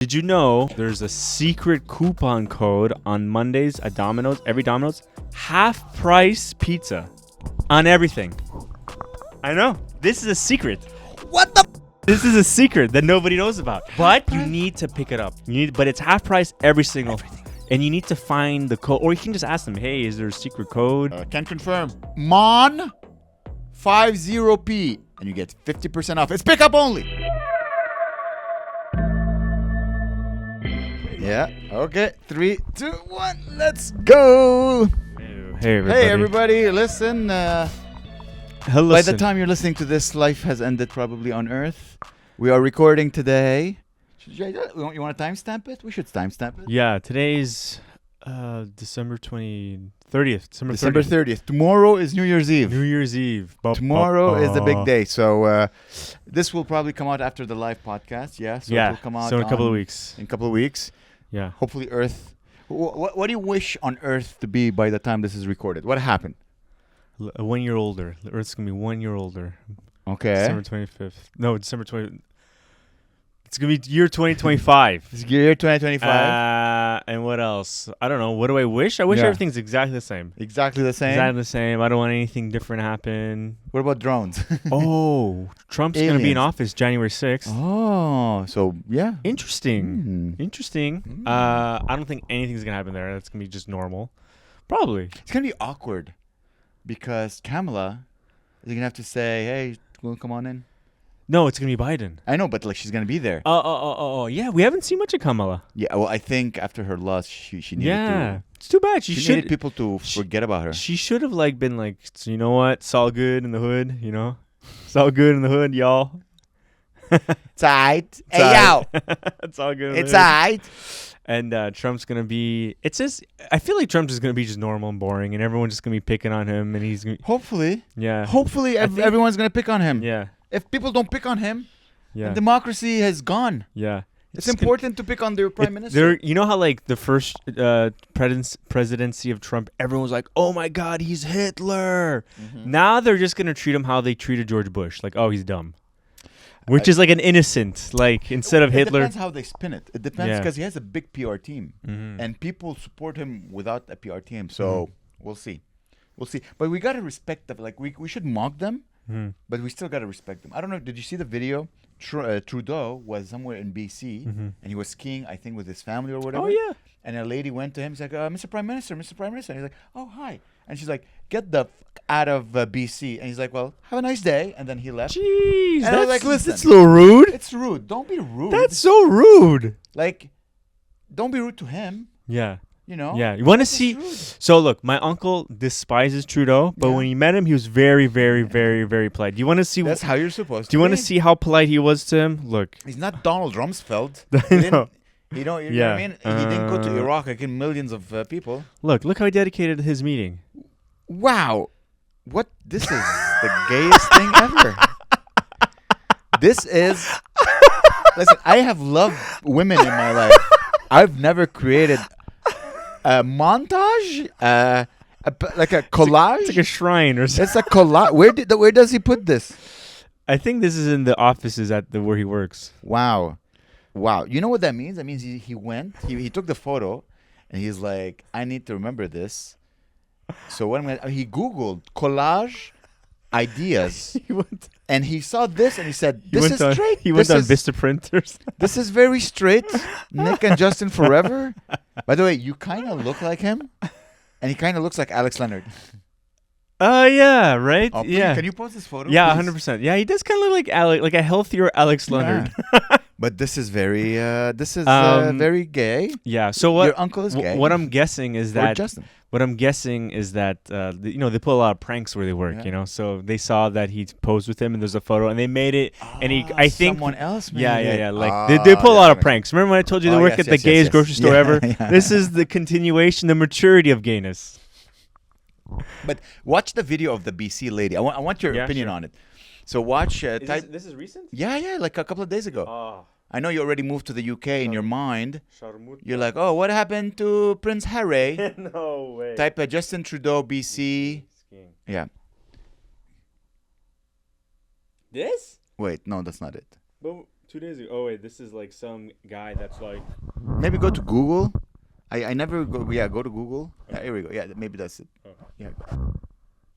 Did you know there's a secret coupon code on Mondays at Dominos? Every Domino's, half price pizza on everything. I know. This is a secret. What the? This is a secret that nobody knows about. But you need to pick it up. But it's half price every single. And you need to find the code, or you can just ask them, "Hey, is there a secret code?" Can confirm. Mon 50p, and you get 50% off. It's pickup only. Yeah. Okay. 3, 2, 1. Let's go. Hey, everybody. Hey, everybody. Listen. Hello. By the time you're listening to this, life has ended probably on Earth. We are recording today. You want to timestamp it? We should timestamp it. Yeah, today's December 30th. December 30th. Tomorrow is New Year's Eve. New Year's Eve. Tomorrow is the big day. So this will probably come out after the live podcast. Yeah. So it will come out in a couple of weeks. In a couple of weeks. Yeah. Hopefully Earth. What do you wish on Earth to be by the time this is recorded? What happened? 1 year older. The Earth's going to be 1 year older. Okay. December 25th. No, December 20th. It's going to be year 2025. It's year 2025. And what else? I don't know. What do I wish? I wish everything's exactly the same. Exactly the same? Exactly the same. I don't want anything different to happen. What about drones? Oh, Trump's going to be in office January 6th. Oh, so yeah. Interesting. Interesting. I don't think anything's going to happen there. That's going to be just normal. Probably. It's going to be awkward because Kamala is going to have to say, hey, come on in. No, it's going to be Biden. I know, but like she's going to be there. Oh. Yeah, we haven't seen much of Kamala. Yeah, well, I think after her loss, she needed to. It's too bad. She needed people to forget about her. She should have been like, so you know what? It's all good in the hood, you know? It's all good in the hood, y'all. It's all right. Hey, yo. It's all good in It's the hood. all right. And Trump's going to be... I feel like Trump's just going to be just normal and boring, and everyone's just going to be picking on him, and he's going to... Hopefully. Yeah. Hopefully everyone's going to pick on him. Yeah. If people don't pick on him, yeah. democracy has gone. Yeah. It's important to pick on their prime minister. You know how the first presidency of Trump, everyone was like, "Oh my God, he's Hitler." Mm-hmm. Now they're just gonna treat him how they treated George Bush, like, "Oh, he's dumb," which is like an innocent, instead of Hitler. It depends how they spin it. It depends because he has a big PR team, and people support him without a PR team. So we'll see. But we gotta respect them. Like we should mock them. But we still got to respect them. I don't know. Did you see the video? Trudeau was somewhere in BC and he was skiing, I think, with his family or whatever. Oh, yeah. And a lady went to him. She's like, Mr. Prime Minister. And he's like, oh, hi. And she's like, get the out of BC. And he's like, well, have a nice day. And then he left. Jeez. And I was like, listen. That's a little rude. It's rude. Don't be rude. That's so rude. Like, don't be rude to him. Yeah. You know? Yeah. You want to see? So look, my uncle despises Trudeau, but when he met him, he was very, very, very, very polite. Do you want to see? That's how you're supposed to. Do you want to see how polite he was to him? Look. He's not Donald Rumsfeld. You know what I mean? He didn't go to Iraq and kill millions of people. Look how he dedicated his meeting. Wow. This is the gayest thing ever. This is... Listen, I have loved women in my life. I've never created... a montage, like a collage. It's like a shrine or something. It's a collage. Where does he put this? I think this is in the offices where he works. Wow. You know what that means? That means he went. He took the photo, and he's like, I need to remember this. So he Googled collage ideas, and he saw this, and he said, "This is straight." He went on Vista printers. This is very straight. Nick and Justin forever. By the way, you kind of look like him, and he kind of looks like Alex Leonard. Yeah, right? Oh, yeah. Can you post this photo? Yeah, 100%. Yeah, he does kind of look like Alex, like a healthier Alex Leonard. Yeah. But this is very, very gay. Yeah. So what? Your uncle is gay. What I'm guessing is that. Or Justin. What I'm guessing is that they pull a lot of pranks where they work. Yeah. So they saw that he posed with him, and there's a photo, and they made it. And I think someone else made yeah. it. Like they pull a lot of pranks. Remember when I told you they work at the gayest grocery store ever? Yeah. This is the continuation, the maturity of gayness. But watch the video of the BC lady. I want your opinion on it. So watch. This is recent? Yeah, like a couple of days ago. Oh. I know you already moved to the UK in your mind. You're like, oh, what happened to Prince Harry? No way. Type Justin Trudeau, BC. Skiing. Yeah. This? Wait, no, that's not it. But 2 days ago. Oh wait, this is like some guy that's like. Maybe go to Google. I never go. Yeah, go to Google. Yeah, here we go. Yeah, maybe that's it. Oh. Yeah.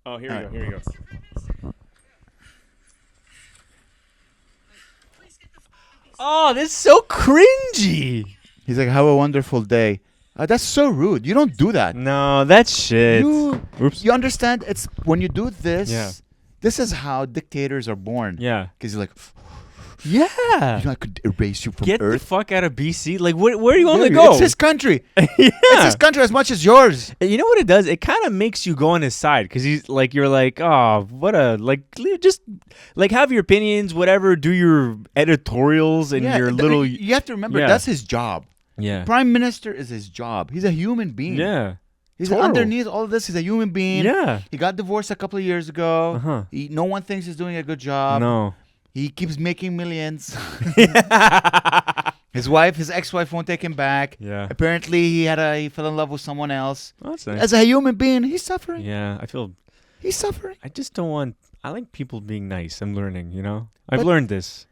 Oh, here we go. Here we go. Oh, this is so cringy. He's like, "Have a wonderful day." That's so rude. You don't do that. No, that's shit. You understand? It's when you do this. Yeah. This is how dictators are born. Yeah. Because you're like, yeah. you know, I could erase you from Get Earth. the fuck out of BC. Like, where do you want to go? It's his country. Yeah. It's his country as much as yours. And you know what it does? It kind of makes you go on his side because he's like, you're like, oh, what a just like have your opinions, whatever. Do your editorials and your little. You have to remember that's his job. Yeah. Prime Minister is his job. He's a human being. Yeah. He's underneath all of this. He's a human being. Yeah. He got divorced a couple of years ago. Uh-huh. No one thinks he's doing a good job. No. He keeps making millions. His ex-wife won't take him back. Yeah. Apparently, he fell in love with someone else. Oh, that's nice. As a human being, he's suffering. Yeah, He's suffering. I just don't want. I like people being nice. I'm learning. I've learned this.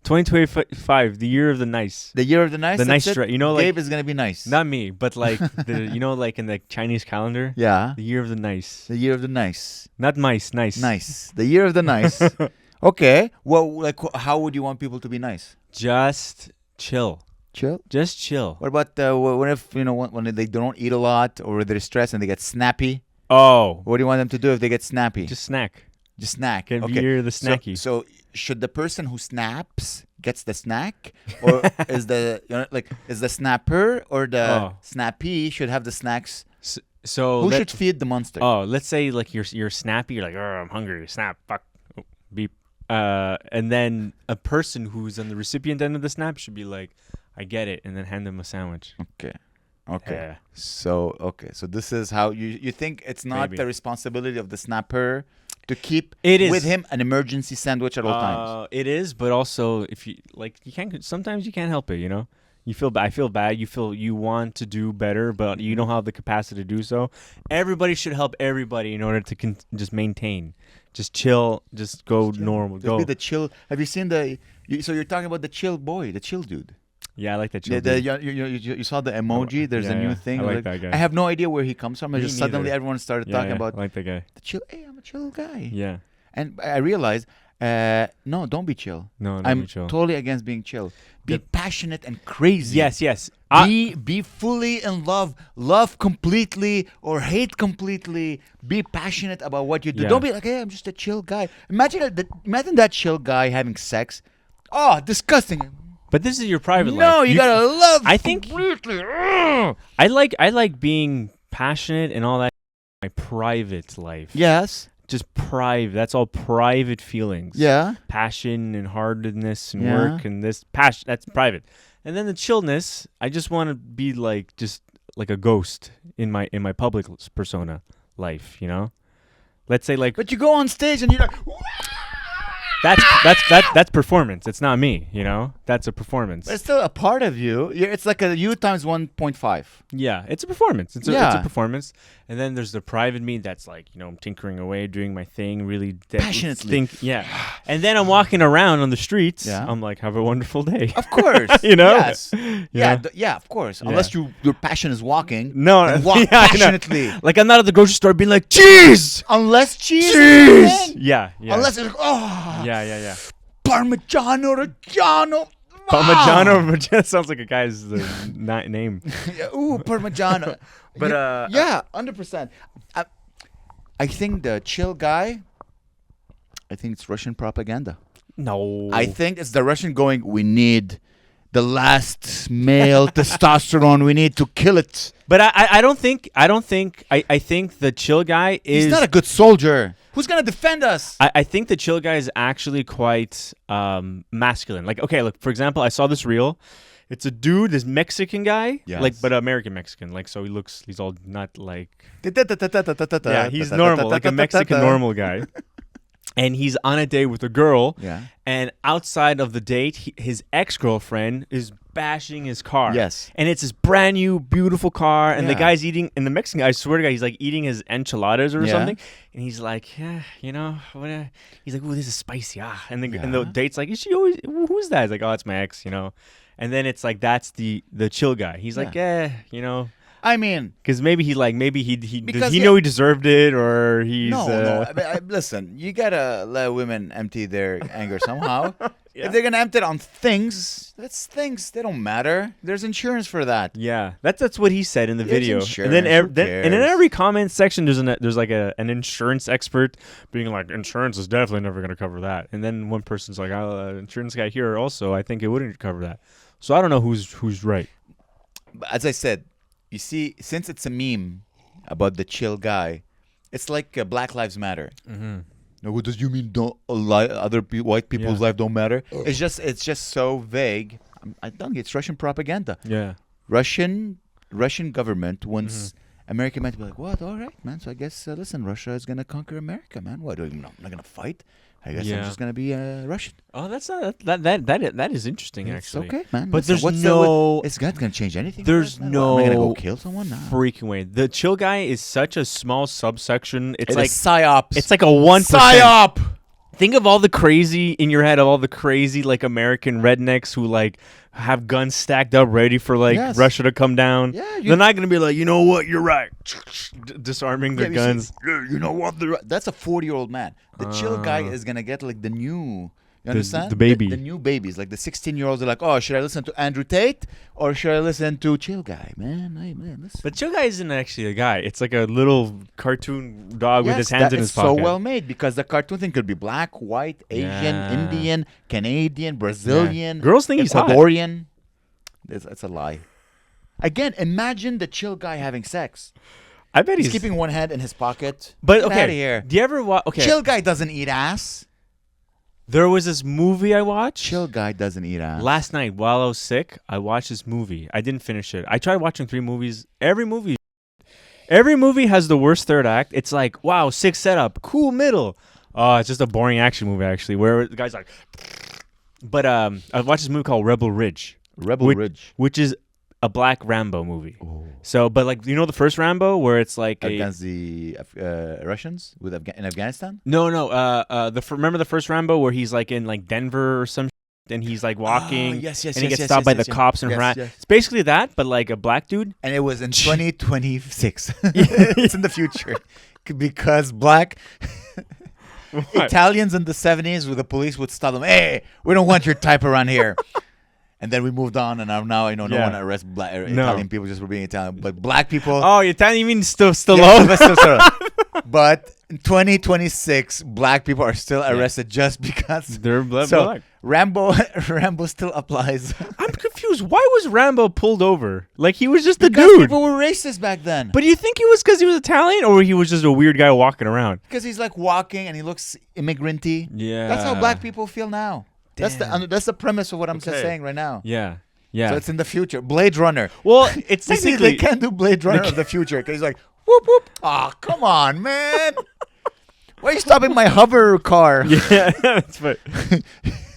2025, the year of the nice. The year of the nice. The nice, like Gabe is gonna be nice. Not me, but like like in the Chinese calendar. Yeah. The year of the nice. The year of the nice. Not mice, nice. Nice. The year of the nice. Okay. Well, like, how would you want people to be nice? Just chill. Chill. Just chill. What about when they don't eat a lot or they're stressed and they get snappy? Oh. What do you want them to do if they get snappy? Just snack. Just snack. Get okay. the snacky. So should the person who snaps gets the snack, or is the snapper or the snappy should have the snacks? So who should feed the monster? Oh, let's say like you're snappy. You're like, I'm hungry. Snap. Fuck. Oh, beep. And then a person who's on the recipient end of the snap should be like, I get it, and then hand them a sandwich. Okay. Yeah. So this is how you think it's not the responsibility of the snapper to keep with him an emergency sandwich at all times. It is, but also if you can't. Sometimes you can't help it. You feel bad. I feel bad. You want to do better, but you don't have the capacity to do so. Everybody should help everybody in order to just maintain. Just chill. Just go normal. Just be the chill. Have you seen so you're talking about the chill boy, the chill dude. Yeah, I like that. You saw the emoji. There's a new thing. I like that guy. I have no idea where he comes from. Suddenly everyone started talking about. I like that guy. The chill. Hey, I'm a chill guy. Yeah. And I realized, no, don't be chill. No, I'm be chill. totally against being chill. Be passionate and crazy. Yes. Be fully in love completely or hate completely. Be passionate about what you do. Yeah. Don't be like, hey, I'm just a chill guy. Imagine that chill guy having sex. Oh, disgusting. But this is your private life. No, you gotta love. I think completely. I like being passionate and all that. My private life. Yes. Just private. That's all private feelings. Yeah. Passion and hardness and work and this passion. That's private. And then the chillness. I just want to be just like a ghost in my public persona life. Let's say like. But you go on stage and you're like. That's performance. It's not me, That's a performance. But it's still a part of you. It's like a you times 1.5. Yeah, it's a performance. It's a performance. And then there's the private me that's like, I'm tinkering away, doing my thing, really passionately. And then I'm walking around on the streets. Yeah. I'm like, have a wonderful day. Of course. Yes. Yeah, of course. Yeah. Unless your passion is walking. No, walk passionately. Like I'm not at the grocery store being like, cheese. Unless cheese. Yeah. Unless it's like, Yeah. Parmigiano Reggiano. Parmigiano sounds like a guy's name. Ooh, Parmigiano. But 100%. I think the chill guy. I think it's Russian propaganda. No, I think it's the Russian going. We need the last male testosterone. We need to kill it. But I don't think. I think the chill guy is. He's not a good soldier. Who's gonna defend us? I think the chill guy is actually quite masculine. Like, okay, look, for example, I saw this reel. It's a dude, this Mexican guy, but American Mexican. Like, so he's all not like. Yeah, he's normal, like a Mexican normal guy. And he's on a date with a girl. Yeah. And outside of the date, his ex-girlfriend is bashing his car. Yes. And it's this brand new, beautiful car. And the Yeah. guy's eating, and the Mexican guy, I swear to God, he's like eating his enchiladas or Yeah. something. And he's like, yeah, you know, what? He's like, oh, this is spicy. Ah. And the date's like, is she always, who's that? He's like, oh, it's my ex, you know. And then it's like, that's the chill guy. He's like, you know. I mean, because maybe he Because does he know he deserved it, or he's no. Listen, you gotta let women empty their anger somehow. If they're gonna empty it on things, that's things. They don't matter. There's insurance for that. Yeah, that's what he said in the video. Insurance, And then, who cares? and in every comment section, there's like an insurance expert being like, insurance is definitely never gonna cover that. And then one person's like, insurance guy here also, I think it wouldn't cover that. So I don't know who's right. But as I said, you see, since it's a meme about the chill guy, it's like Black Lives Matter. Mm-hmm. No, what does you mean? Don't white people's life don't matter? It's just so vague. I don't. It's Russian propaganda. Yeah. Russian government wants American men to be like, what? All right, man. So I guess listen, Russia is gonna conquer America, man. What? I'm not gonna fight. I guess I'm just gonna be Russian. Oh, that's not that is interesting actually. It's okay, man. But listen, it's not gonna change anything. There's no. Am I gonna go kill someone? Nah. Freaking way. The chill guy is such a small subsection. It's like psyops. It's like a 1%. Psyop. Think of all the crazy in your head, of all the crazy like American rednecks who like have guns stacked up ready for like Russia to come down. Yeah, they're not gonna be like, you know what, you're right, disarming their guns. You know what? That's a 40-year-old man. The chill guy is gonna get like the new. You understand? The baby. The new babies, like the 16-year-olds are like, oh, should I listen to Andrew Tate or should I listen to Chill Guy? Man, listen. But Chill Guy isn't actually a guy. It's like a little cartoon dog with his hands in his pocket. It's so well made because the cartoon thing could be black, white, Asian, Indian, Canadian, Brazilian. Girls think he's hot. Ecuadorian. It's a lie. Again, imagine the Chill Guy having sex. I bet he's keeping one hand in his pocket. But Get out of here. Do you ever watch? Okay. Chill Guy doesn't eat ass. There was this movie I watched. Chill Guy doesn't eat ass. Last night while I was sick, I watched this movie. I didn't finish it. I tried watching 3 movies. Every movie has the worst third act. It's like, wow, sick setup, cool middle. Oh, it's just a boring action movie actually, where the guy's like. But I watched this movie called Rebel Ridge. Which is a black Rambo movie. Oh. So, but like, you know the first Rambo where it's like against the Russians in Afghanistan? No. Remember the first Rambo where he's like in like Denver or some and he's like walking and he gets stopped by the cops and It's basically that, but like a black dude. And it was in 2026. It's in the future because black Italians in the 70s where the police would stop them. Hey, we don't want your type around here. And then we moved on, and now I know no one arrests Italian people just for being Italian. But black people... Oh, Italian, you mean still low? But in 2026, black people are still arrested just because... They're black. Rambo still applies. I'm confused. Why was Rambo pulled over? Like, he was just a because dude. People were racist back then. But do you think he was because he was Italian, or he was just a weird guy walking around? Because he's like walking, and he looks immigrant-y. Yeah. That's how black people feel now. That's the premise of what I'm saying right now. Yeah. So it's in the future. Blade Runner. Well, it's technically... they can't do Blade Runner of the future because he's like, whoop, whoop. Oh, come on, man. Why are you stopping my hover car? Yeah, that's right.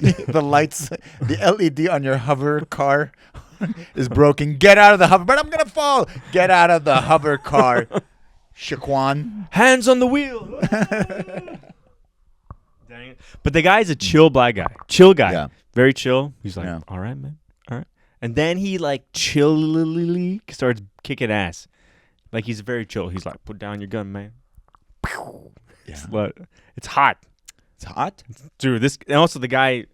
The lights, the LED on your hover car is broken. Get out of the hover. But I'm going to fall. Get out of the hover car. Shaquan. Hands on the wheel. Dang it. But the guy's a chill black guy. Chill guy. Yeah. Very chill. He's like, all right, man. All right. And then he like chillily starts kicking ass. Like he's very chill. He's like, put down your gun, man. Yeah. It's hot. It's hot? Dude, and also the guy,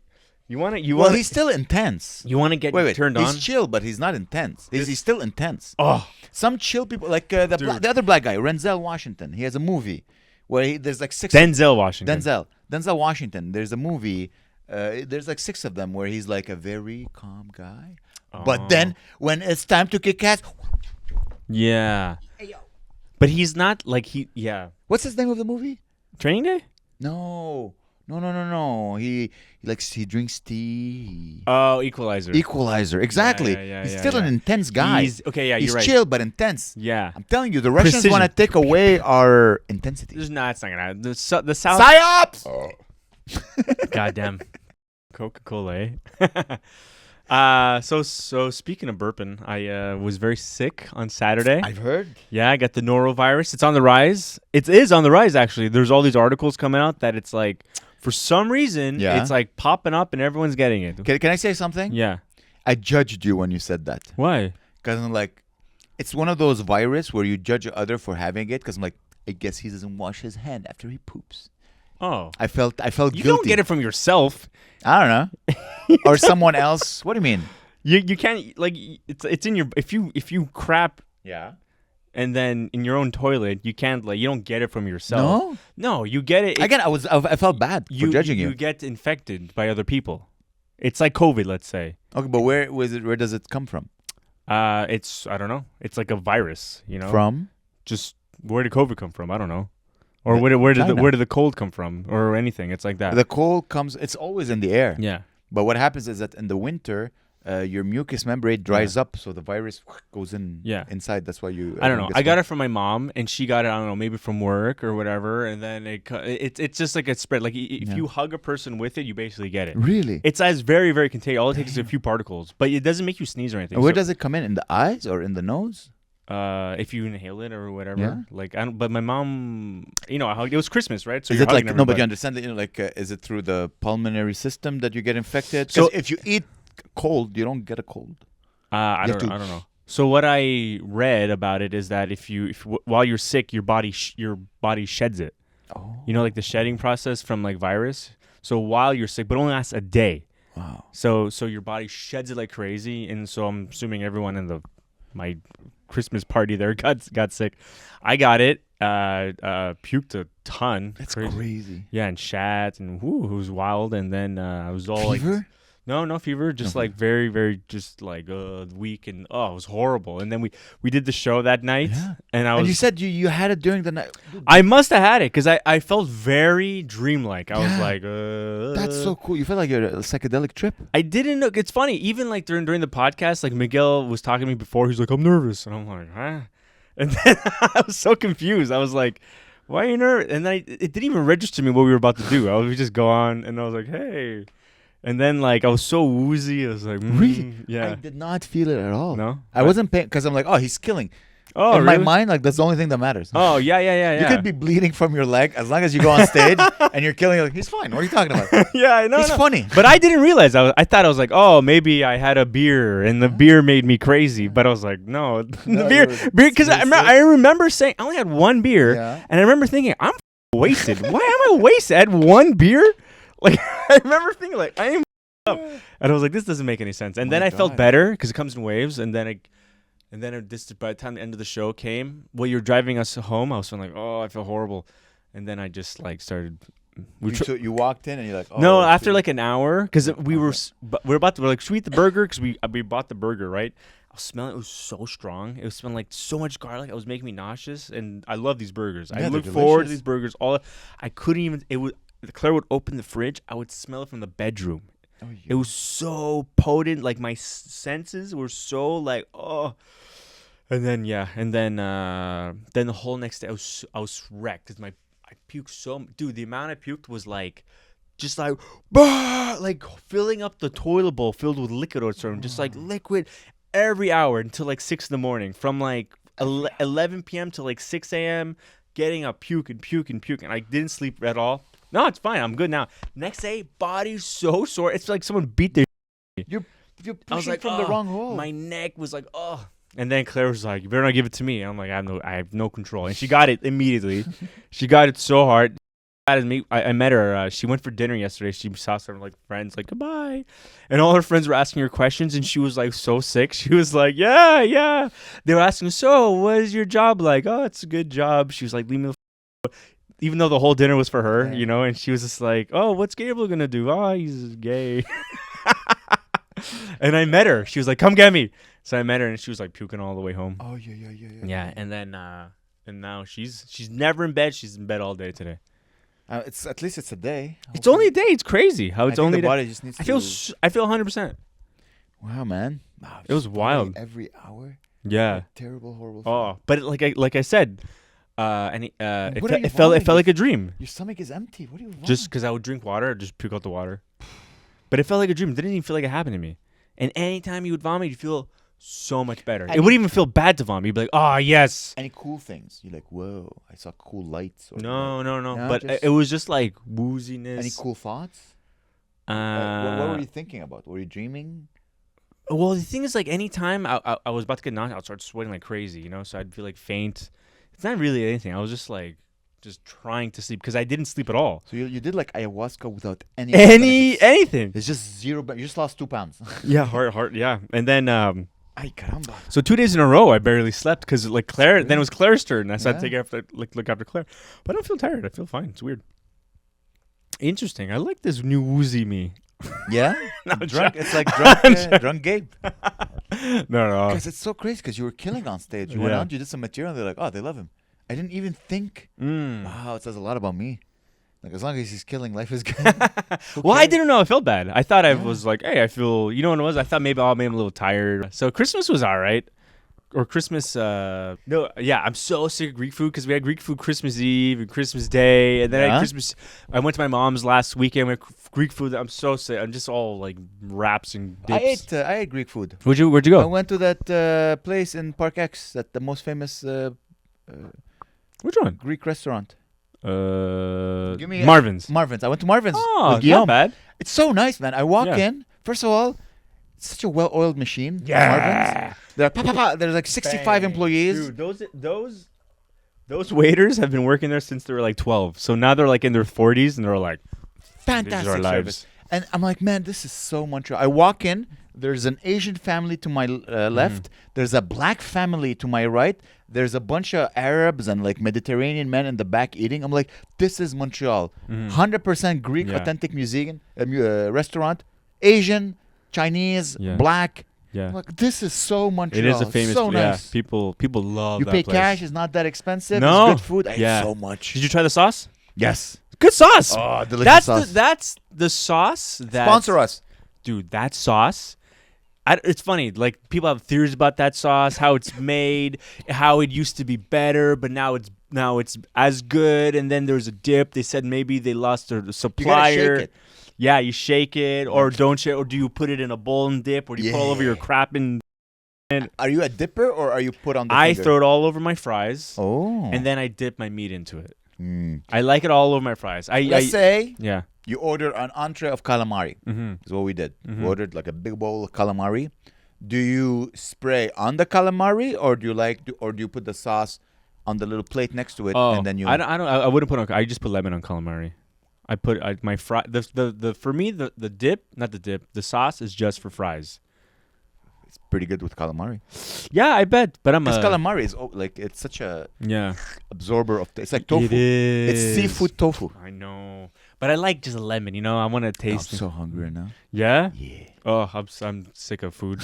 well, he's still intense. You want to get turned on? He's chill, but he's not intense. He's still intense. Oh. Some chill people, like the other black guy, Denzel Washington. He has a movie where there's like 6... Denzel Washington. Denzel Washington. There's a movie. There's like 6 of them where he's like a very calm guy. Oh. But then when it's time to kick ass... Yeah. But he's not like What's his name of the movie? Training Day? No. He drinks tea. Oh, Equalizer. Exactly. He's still an intense guy. He's He's right. chill but intense. Yeah. I'm telling you, the Russians want to take away our intensity. It's not gonna happen. The South. Psyops. Goddamn. Coca-Cola. So speaking of burping, I was very sick on Saturday. I've heard. Yeah, I got the norovirus. It's on the rise. It is on the rise, actually. There's all these articles coming out that it's like, for some reason, it's like popping up and everyone's getting it. Can I say something? Yeah. I judged you when you said that. Why? Because I'm like, it's one of those virus where you judge other for having it. Because I'm like, I guess he doesn't wash his hand after he poops. Oh. I felt guilty. You don't get it from yourself. I don't know. Or someone else. What do you mean? You can't, like, it's in your, if you crap. Yeah. And then in your own toilet, you can't, like, you don't get it from yourself. No, you get it. Again, I felt bad for judging you. You get infected by other people. It's like COVID, let's say. Okay, but where does it come from? It's, I don't know. It's like a virus, you know. From? Just where did COVID come from? I don't know. Or where did the cold come from, or anything? It's like that. The cold comes. It's always in the air. Yeah. But what happens is that in the winter, your mucus membrane dries up, so the virus goes in. Inside. That's why you. I don't know. I got it from my mom, and she got it. I don't know, maybe from work or whatever. And then it's just like a spread. Like if you hug a person with it, you basically get it. Really? It's very, very contagious. All it takes is a few particles, but it doesn't make you sneeze or anything. Where does it come in? In the eyes or in the nose? If you inhale it or whatever, like I don't. But my mom, it was Christmas, right? So is it like no? But you understand that, is it through the pulmonary system that you get infected? So if you eat cold, you don't get a cold. I don't know. So what I read about it is that if while you're sick, your body sheds it. Oh. Like the shedding process from like virus. So while you're sick, but it only lasts a day. Wow. So your body sheds it like crazy, and so I'm assuming everyone in my Christmas party there got sick. I got it. Puked a ton. That's crazy. Yeah, and shat, and it was wild. And then I was all fever? like, no fever, just like very, very, just like weak, and it was horrible. And then we did the show that night, and I was. And you said you had it during the night. I must have had it because I felt very dreamlike. I was like, that's so cool. You felt like you're a psychedelic trip. I didn't know. It's funny. Even like during the podcast, like Miguel was talking to me before. He's like, I'm nervous, and I'm like, huh? And then I was so confused. I was like, why are you nervous? And then it didn't even register to me what we were about to do. We just go on, and I was like, hey. And then, like, I was so woozy. I was like, really? Yeah. I did not feel it at all. No? I wasn't paying, because I'm like, he's killing. Oh, in really? my mind, like, that's the only thing that matters. Oh, yeah. You could be bleeding from your leg as long as you go on stage and you're killing. Like, he's fine. What are you talking about? Yeah, I know. He's funny. But I didn't realize. I thought I was like, oh, maybe I had a beer and the beer made me crazy. But I was like, no, the beer. Because I remember saying I only had one beer, and I remember thinking, I'm wasted. Why am I wasted? I had one beer. Like, I remember thinking, like, I am up. And I was like, this doesn't make any sense. And then I felt better because it comes in waves. And then by the time the end of the show came, while you're driving us home, I was feeling like, I feel horrible. And then I just like started. So you walked in and you're like, no, after like an hour, because we're like, should we eat the burger? Because we bought the burger, right? I was smelling. It was so strong. It was smelling like so much garlic. It was making me nauseous. And I love these burgers. I look forward to these burgers. I couldn't even. It was. Claire would open the fridge. I would smell it from the bedroom. Oh, yeah. It was so potent. Like my senses were so like, oh. And then then the whole next day I was wrecked because I puked so. Dude, the amount I puked was like, just like, like filling up the toilet bowl filled with liquid or something, just like liquid every hour until like 6 a.m. From like 11 p.m. to like 6 a.m. Getting up, puke. And I didn't sleep at all. No, it's fine. I'm good now. Next day, body's so sore. It's like someone beat their. You're pushing from the wrong hole. My neck was like, oh. And then Claire was like, "You better not give it to me." And I'm like, I have no control. And she got it immediately. She got it so hard. I met her. She went for dinner yesterday. She saw some like friends, like goodbye, and all her friends were asking her questions, and she was like so sick. She was like, yeah. They were asking, so what is your job like? Oh, it's a good job. She was like, leave me the. Even though the whole dinner was for her, and she was just like, oh, what's Gabriel gonna do? Oh, he's gay. And I met her. She was like, come get me. So I met her, and she was like puking all the way home. Oh, yeah. Yeah, and then and now she's never in bed. She's in bed all day today. It's at least it's a day. It's only a day. It's crazy how it's only a day. Body just needs I feel 100%. Wow, man. Wow, it was wild. Every hour. Yeah. Like terrible, horrible. Oh, but like I said, it felt like a dream. Your stomach is empty. What do you want? Just because I would drink water, just puke out the water. But it felt like a dream. It didn't even feel like it happened to me. And anytime you would vomit, you feel so much better. And It wouldn't even feel bad to vomit. You'd be like, oh, yes. Any cool things? You're like, whoa, I saw cool lights. Or No. No, But just- it was just like wooziness. any cool thoughts? What were you thinking about? Were you dreaming? Well, the thing is, like, anytime I was about to get nauseous, I'd start sweating like crazy, So I'd feel like faint. It's not really anything. I was just like, just trying to sleep because I didn't sleep at all. So you did like ayahuasca without any Anything. It's just zero. You just lost 2 pounds. Yeah, heart. Yeah, and then Ay caramba. so 2 days in a row I barely slept because like Claire. Then it was Claire's turn. I started Yeah. to look after Claire, but I don't feel tired. I feel fine. It's weird. Interesting. I like this new woozy me. Yeah, No, drunk. jo- It's like drunk, drunk Gabe. No. Because it's so crazy. Because you were killing on stage. You went Yeah. out. You did some material. They're like, oh, they love him. I didn't even think. Wow, it says a lot about me. Like as long as he's killing, life is good. Well, I didn't know I felt bad. I thought I was like, hey, I feel. You know what it was? I thought maybe I'm a little tired. So Christmas was all right. Or Christmas, I'm so sick of Greek food because we had Greek food Christmas Eve and Christmas Day, and then I had Christmas. I went to my mom's last weekend with Greek food. I'm so sick. I'm just all like wraps and dips. I ate Greek food. Where'd you I go? went to that place in Park X, that the most famous Which one? Greek restaurant. Give me Marvin's. Marvin's. I went to Marvin's. Oh, with Guillaume. not bad. It's so nice, man. I walk Yeah. in. First of all, it's such a well-oiled machine. Yeah. Marvin's. There's like 65 employees. Dude, those waiters have been working there since they were like 12. So now they're like in their 40s and they're like, Fantastic our service. lives. And I'm like, man, this is so Montreal. I walk in. There's an Asian family to my left. There's a black family to my right. There's a bunch of Arabs and like Mediterranean men in the back eating. I'm like, this is Montreal. 100% Greek, Yeah. authentic restaurant. Asian, Chinese, Yeah. black. yeah. I'm like, this is so Montreal. It is a famous. So yeah, nice. people love You that pay place. cash. It's not that expensive. No. It's good food. I Yeah. ate so much. Did you try the sauce? Yes. Good sauce. Oh, delicious sauce. That's the sauce that Sponsor us. dude. That sauce. It's funny. Like people have theories about that sauce, how it's made, how it used to be better, but now it's as good. And then there's a dip. They said maybe they lost their supplier. You gotta shake it. Yeah, you shake it, or don't shake, or do you put it in a bowl and dip, or do you put all over your Yeah. crap and Are you a dipper or are you put on the I finger? throw it all over my fries, Oh. and then I dip my meat into it. Mm. I like it all over my fries. Let's say Yeah. you order an entree of calamari. Mm-hmm. Is what we did. Mhm. We ordered like a big bowl of calamari. Do you spray on the calamari or do you put the sauce on the little plate next to it and then you? I wouldn't put on. I just put lemon on calamari. I put my fry. The for me the dip, not the dip. The sauce is just for fries. It's pretty good with calamari. Yeah, I bet. But I'm Because a calamari is like it's such a yeah. absorber of. It's like tofu. It is. It's seafood tofu. I know, but I like just lemon. I want to I'm taste. it. so hungry now. Yeah. Yeah. Oh, I'm sick of food.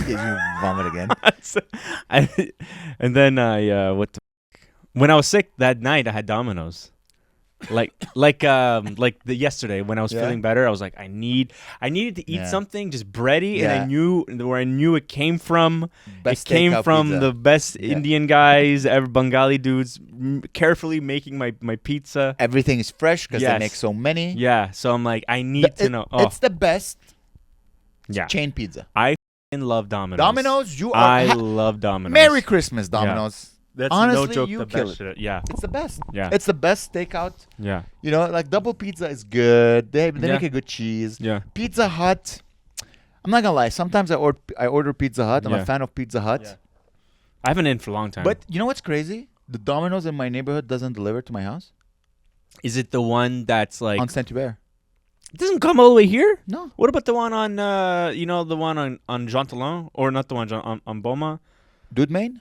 Did you vomit again? And then when I was sick that night, I had Domino's. like yesterday when I was Yeah. feeling better, I was like, I needed to eat Yeah. something just bready, Yeah. and I knew it came from. Best it came takeout from pizza. the best Yeah. Indian guys, ever Bengali dudes, carefully making my pizza. Everything is fresh because they Yes. make so many. Yeah, so I'm like, I need to know. Oh, It's the best yeah, chain pizza. I love Domino's. Domino's, you are. I love Domino's. Merry Christmas, Domino's. That's honestly, no joke. you The kill best shit. Yeah, It's the best. yeah, It's the best steakout. yeah, Like double pizza is good. They Yeah. make a good cheese. yeah. Pizza Hut. I'm not gonna lie. Sometimes I order Pizza Hut. I'm Yeah. a fan of Pizza Hut. Yeah. I haven't in for a long time. But you know what's crazy? The Domino's in my neighborhood doesn't deliver to my house is it the one that's like on Saint Hubert. it doesn't come all the way here? No. What about the one on the one on Jean Talon, or not the one on Boma? Dude Main?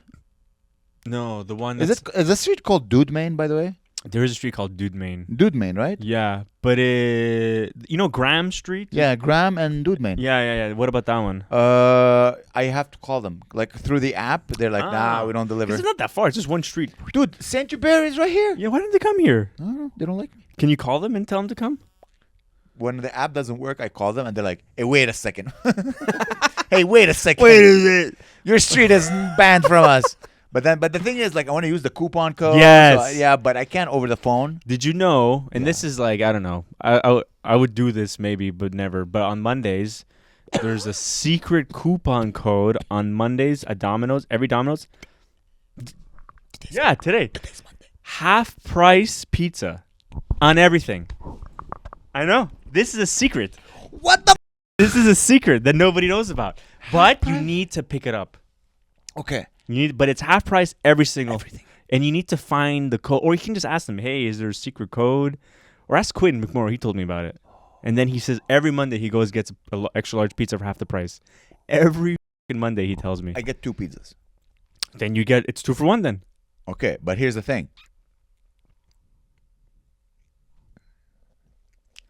No, the one Is the street called Dude Main, by the way? there is a street called Dude Main. Dude Main, right? Yeah, but Graham Street? Yeah, Graham and Dude Main. Yeah. What about that one? I have to call them like through the app. They're like, nah, we don't deliver. It's not that far. It's just one street. Dude, Saint Hubert is right here. Yeah, why didn't they come here? I don't know. They don't like me. Can you call them and tell them to come? When the app doesn't work, I call them and they're like, hey, wait a second. Hey, wait a second. Wait a minute. Your street is banned from us. But the thing is, like, I want to use the coupon code. Yes. So, but I can't over the phone. Did you know? And Yeah. this is like, I don't know. I would do this maybe, but never. But on Mondays, there's a secret coupon code on Mondays at Domino's. Every Domino's. Yeah, today. Today's Monday. Half price pizza on everything. I know. This is a secret. What the? This is a secret that nobody knows about. But you need to pick it up. Okay. But it's half price every single. Everything. And you need to find the code. Or you can just ask them, hey, is there a secret code? Or ask Quinn McMorrow. He told me about it. And then he says every Monday he goes gets an extra large pizza for half the price. Every Monday he tells me. I get 2 pizzas. Then you get, it's 2 for 1 then. Okay, but here's the thing.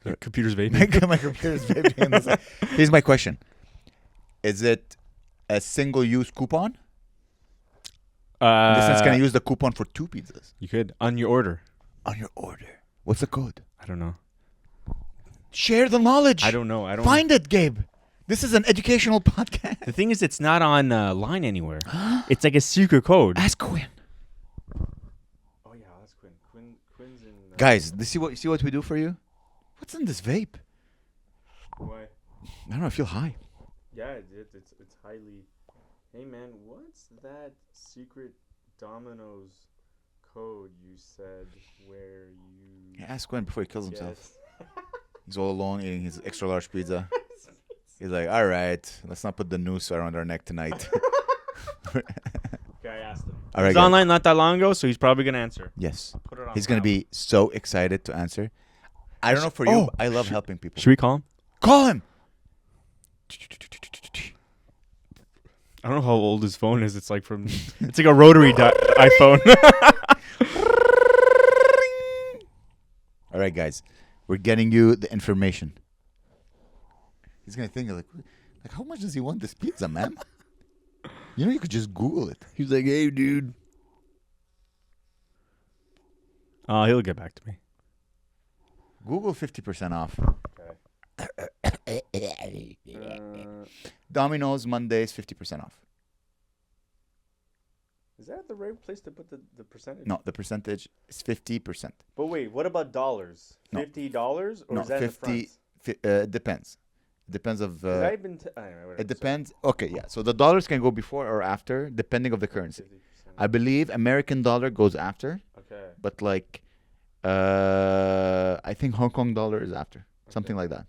The computer's vaping. My computer's vaping. Here's my question. Is it a single-use coupon? In this sense, can I use the coupon for 2 pizzas? You could, on your order. On your order. What's the code? I don't know. Share the knowledge. I don't know. Find it, Gabe. This is an educational podcast. The thing is, it's not on line anywhere. It's like a secret code. Ask Quinn. Oh yeah, that's Quinn. Quinn's in. Guys, see what we do for you? What's in this vape? Why? I don't know. I feel high. Yeah, it's highly. Hey man, what's that secret Domino's code you said where you? Yeah, ask Quinn before he kills himself. He's all alone eating his extra large pizza. He's like, all right, let's not put the noose around our neck tonight. Okay, I asked him. All right, He's online not that long ago, so he's probably gonna answer. Yes. Put it on He's going to be so excited to answer. I don't know for you, but I love helping people. Should we call him? Call him. I don't know how old his phone is. It's like it's like a rotary iPhone. All right, guys. We're getting you the information. He's going to think like, how much does he want this pizza, man? You know, you could just Google it. He's like, hey, dude. He'll get back to me. Google 50% off. Okay. Domino's Mondays 50% off. Is that the right place to put the percentage? No, the percentage is 50%. But wait, what about dollars? No. $50 or No, is that 50. Depends. Depends of. I've been anyway, it depends. Okay, yeah. So the dollars can go before or after, depending of the currency. 50%. I believe American dollar goes after, Okay. but like, I think Hong Kong dollar is after, something like that.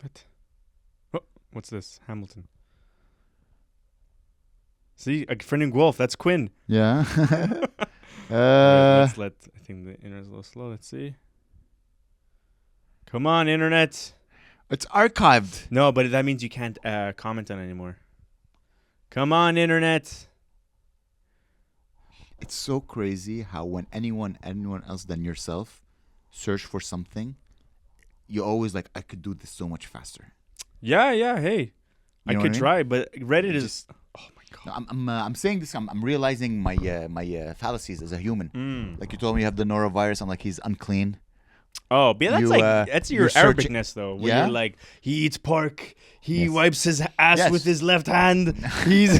What? Oh, what's this? Hamilton. See, a friend in Guelph. That's Quinn. Yeah. Let's let. I think the internet's a little slow. Let's see. Come on, internet. It's archived. No, but that means you can't comment on it anymore. Come on, internet. It's so crazy how when anyone else than yourself search for something, you always like, I could do this so much faster. Yeah. Hey, You know I what could I mean? try, but Reddit is. Oh my god. No, I'm saying this. I'm realizing my fallacies as a human. Mm. Like you told me, you have the norovirus. I'm like, he's unclean. Oh, but that's that's your you're searching- Arabicness though. When Yeah? you're like, he eats pork, he Yes. wipes his ass Yes. with his left hand. He's.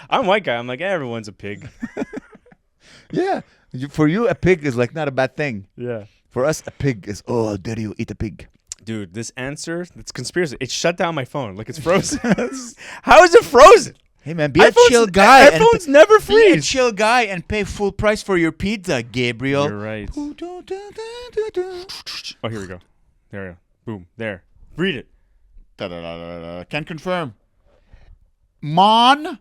I'm a white guy. I'm like, everyone's a pig. Yeah. For you, a pig is like not a bad thing. Yeah. For us, a pig is, oh, how dare you eat a pig? Dude, this answer, it's conspiracy. It shut down my phone. Like it's frozen. How is it frozen? Hey, man, be a chill guy. iPhones never Be a freeze. chill guy and pay full price for your pizza, Gabriel. You're right. Oh, here we go. There we go. Boom. There. Read it. Can confirm. Mon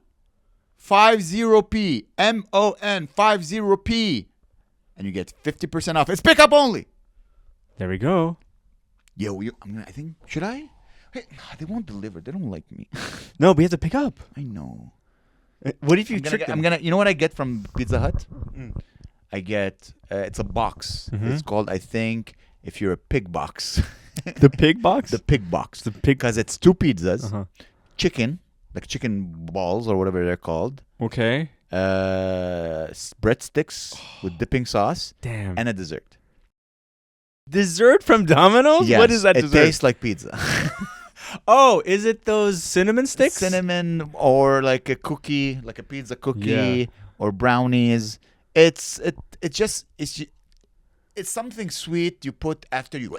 50p. MON 50p. And you get 50% off. It's pickup only. There we go. Yo, I think, should I? Hey, they won't deliver. They don't like me. No, but you have to pick up. I know. What if you trick them? You know what I get from Pizza Hut? Mm. I get, it's a box. Mhm. It's called, I think, if you're a pig box. The pig box? The pig box. The pig. Because it's 2 pizzas, Uh-huh. chicken, like chicken balls or whatever they're called, Okay. breadsticks with dipping sauce, Damn. and a dessert. Dessert from Domino's? Yes, What is that it dessert? tastes like pizza. Oh, is it those cinnamon sticks? Cinnamon or like a cookie, like a pizza cookie or brownies. It's something sweet you put after you.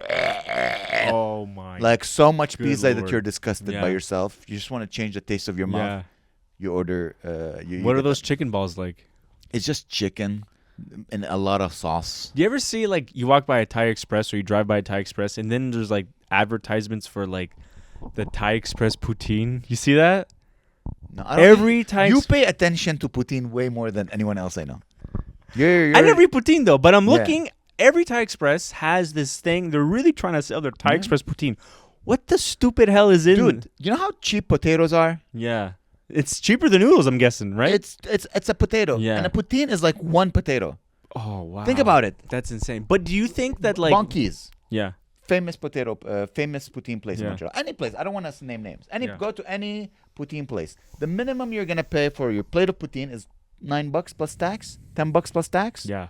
Oh my! Like so much good pizza that Lord. you're disgusted by yourself. You just want to change the taste of your mouth. You order. What are those chicken balls like? It's just chicken and a lot of sauce. Do you ever see like you walk by a Thai Express or you drive by a Thai Express and then there's like advertisements for like the Thai Express poutine? You see that? No, I don't every Thai. You pay attention to poutine way more than anyone else I know. You're I never eat poutine though, but I'm looking. Every Thai Express has this thing. They're really trying to sell their Thai Express poutine. What the stupid hell is in? Dude, you know how cheap potatoes are? Yeah. It's cheaper than noodles, I'm guessing, right? It's a potato. Yeah. And a poutine is like one potato. Oh, wow. Think about it. That's insane. But do you think that like... Bonkies. Yeah. Famous poutine place in Montreal. Any place. I don't want to name names. Go to any poutine place. The minimum you're going to pay for your plate of poutine is $9 plus tax, $10 plus tax. Yeah.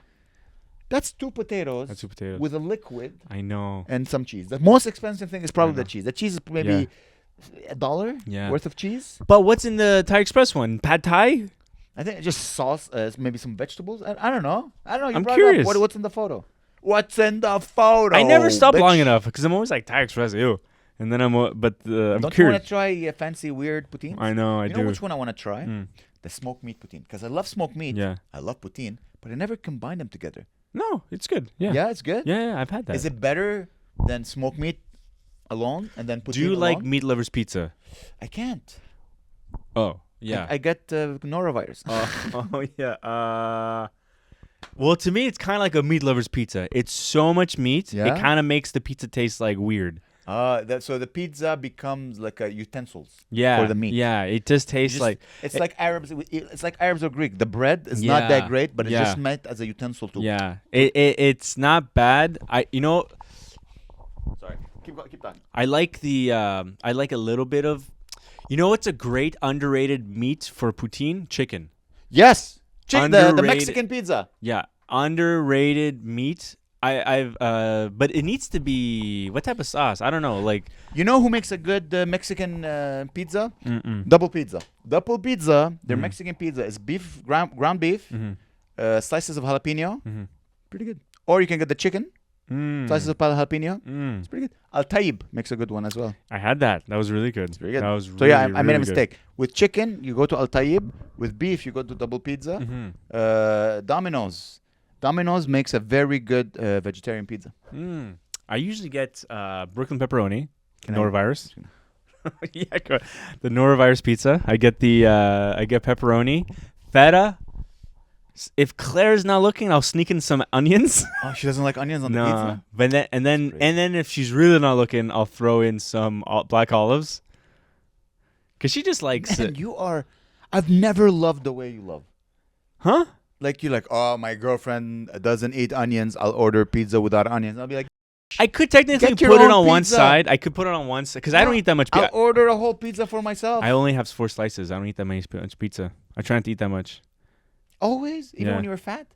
That's two potatoes. With a liquid. I know. And some cheese. The most expensive thing is probably the cheese. The cheese is maybe $1 worth of cheese. But what's in the Thai Express one? Pad Thai? I think it's just sauce, maybe some vegetables. I don't know. I'm curious. What's in the photo? What's in the photo? I never stop long enough because I'm always like Thai Express, ew. And then I'm Don't curious. you want to try a fancy weird poutine? I know, I do. You know which one I want to try? The smoked meat poutine. Because I love smoked meat. Yeah. I love poutine, but I never combine them together. No, it's good. Yeah. Yeah, it's good? Yeah, I've had that. Is it better than smoked meat alone and then poutine Do you alone? like meat lovers pizza? I can't. Oh, yeah. I get norovirus. Oh, yeah. Well, to me, it's kind of like a meat lover's pizza. It's so much meat, it kind of makes the pizza taste like weird. So the pizza becomes like a utensils for the meat. Yeah, it just tastes like... It's like Arabs. It's like Arabs or Greek. The bread is not that great, but it's just meant as a utensil too. Yeah, it's not bad. Sorry, keep talking. I like I like a little bit of... You know what's a great underrated meat for poutine? Chicken. Yes, the Mexican pizza. Yeah, underrated meat. But it needs to be what type of sauce? I don't know. Like, you know who makes a good Mexican pizza? Double Pizza. Double Pizza. Their Mexican pizza is beef, ground beef, slices of jalapeno. Pretty good. Or you can get the chicken, slices of jalapeno. It's pretty good. Al Taib makes a good one as well. I had that. That was really good. It's pretty good. That was I made a mistake. With chicken, you go to Al Taib. With beef, you go to Double Pizza. Dominos makes a very good vegetarian pizza. I usually get Brooklyn pepperoni, norovirus. Yeah, the norovirus pizza. I get pepperoni, feta. If Claire's not looking, I'll sneak in some onions. Oh, she doesn't like onions on the pizza. But then if she's really not looking, I'll throw in some black olives. Cause she just likes it. I've never loved the way you love. Huh? Like you're like, oh, my girlfriend doesn't eat onions. I'll order pizza without onions. I'll be like, I could technically put it on one side. I could put it on one side because I don't eat that much pizza. I'll order a whole pizza for myself. I only have 4 slices. I don't eat that much pizza. I try not to eat that much. Always? Even when you were fat?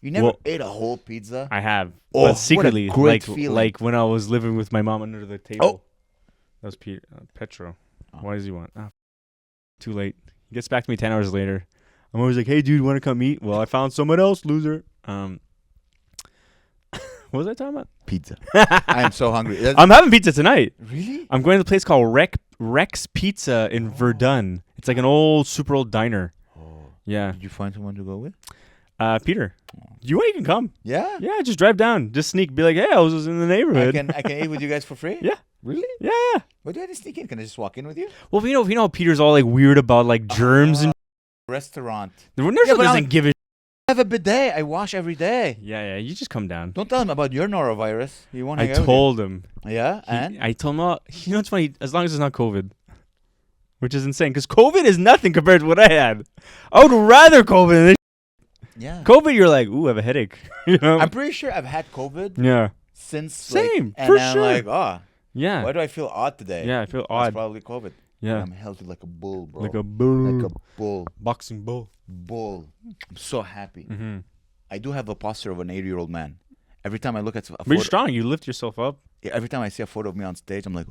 You never ate a whole pizza? I have. Oh, but secretly, what a great feeling. Like when I was living with my mom under the table. That was Petro. Why does he want? Too late. He gets back to me 10 hours later. I'm always like, hey, dude, want to come eat? Well, I found someone else, loser. What was I talking about? Pizza. I am so hungry. I'm having pizza tonight. Really? I'm going to a place called Rex Pizza in Verdun. It's like an super old diner. Oh. Yeah. Did you find someone to go with? Peter. You can come. Yeah? Yeah, just drive down. Just sneak. Be like, hey, I was just in the neighborhood. I can eat with you guys for free? Yeah. Really? Yeah. Why do I have to sneak in? Can I just walk in with you? Well, you know, Peter's all like weird about like germs and restaurant. The nurse doesn't give a I have a bidet. I wash every day. Yeah. You just come down. Don't tell him about your norovirus. You want to I told him. Yeah? And? I told him, you know what's funny? As long as it's not COVID. Which is insane. Because COVID is nothing compared to what I had. I would rather COVID than this. Yeah. COVID, you're like, ooh, I have a headache. You know? I'm pretty sure I've had COVID. Yeah. Since same. Like, for and sure. I'm like, yeah. Why do I feel odd today? Yeah, I feel odd. It's probably COVID. Yeah. And I'm healthy like a bull, bro. Like a bull. Like a bull. Boxing bull. Bull. I'm so happy. Mm-hmm. I do have a posture of an 80-year-old man. Every time I look at a But you're photo, strong. You lift yourself up. every time I see a photo of me on stage, I'm like,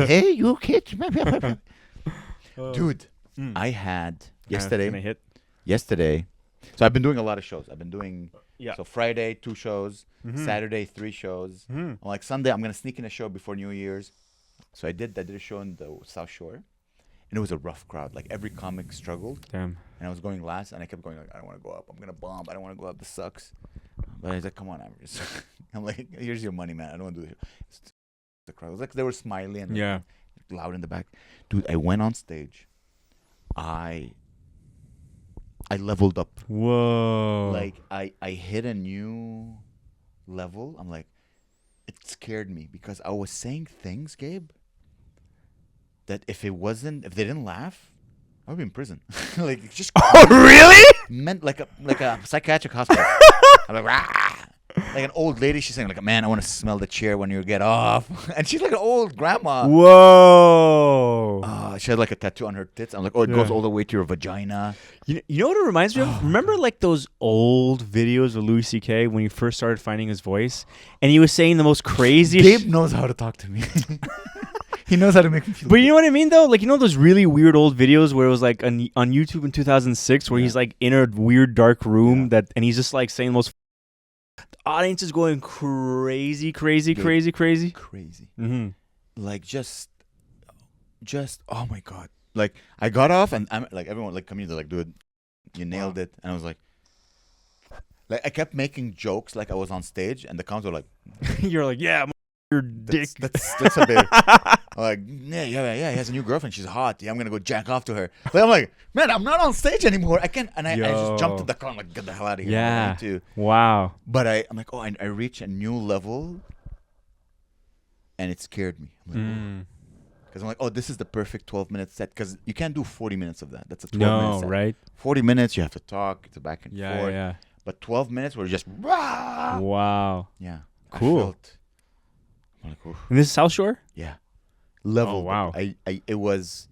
hey, you kids. Dude, I had yesterday. So I've been doing a lot of shows. I've been doing so Friday 2 shows, Saturday 3 shows. I'm like Sunday I'm gonna sneak in a show before New Year's. So I did a show in the South Shore, and it was a rough crowd. Like every comic struggled. Damn. And I was going last, and I kept going like, I don't want to go up. I'm gonna bomb. I don't want to go up. This sucks. But I was like, come on, Amer. I'm like, here's your money, man. I don't want to do this. The crowd was like, they were smiling and loud in the back. Dude, I went on stage. I leveled up. Whoa. Like I hit a new level. I'm like, it scared me because I was saying things, Gabe, that if they didn't laugh, I would be in prison. Like just oh really? Meant like a psychiatric hospital. I'm like, rah! Like an old lady. She's saying like, man, I want to smell the chair when you get off. And she's like an old grandma. Whoa. She had like a tattoo on her tits. I'm like, oh, it goes all the way to your vagina. You know what it reminds me of? Remember like those old videos of Louis C.K. when he first started finding his voice, and he was saying the most craziest. Gabe knows how to talk to me. He knows how to make me feel. But you know what I mean, though? Like, you know those really weird old videos where it was like on YouTube in 2006 where he's like in a weird dark room and he's just like saying the most. The audience is going crazy. Mm-hmm. Like just oh my god! Like I got off and I'm like everyone like coming, they're like, dude, you nailed it, and I was like I kept making jokes like I was on stage, and the comments were like, you're like, yeah, your dick. That's a bit. I'm like, yeah. He has a new girlfriend. She's hot. Yeah, I'm gonna go jack off to her. But I'm like, man, I'm not on stage anymore. I can't. And I just jumped in the car. I'm like, get the hell out of here. Yeah. Too. Wow. But I'm like, I reached a new level, and it scared me. Because I'm like, this is the perfect 12-minute set. Because you can't do 40 minutes of that. That's a 12-minute set. Right? 40 minutes, you have to talk. It's a back and forth. Yeah. But 12 minutes, we're just rah! Wow. Yeah. Cool. I'm like, oof. And this is South Shore? Yeah. Level. Oh, wow. It was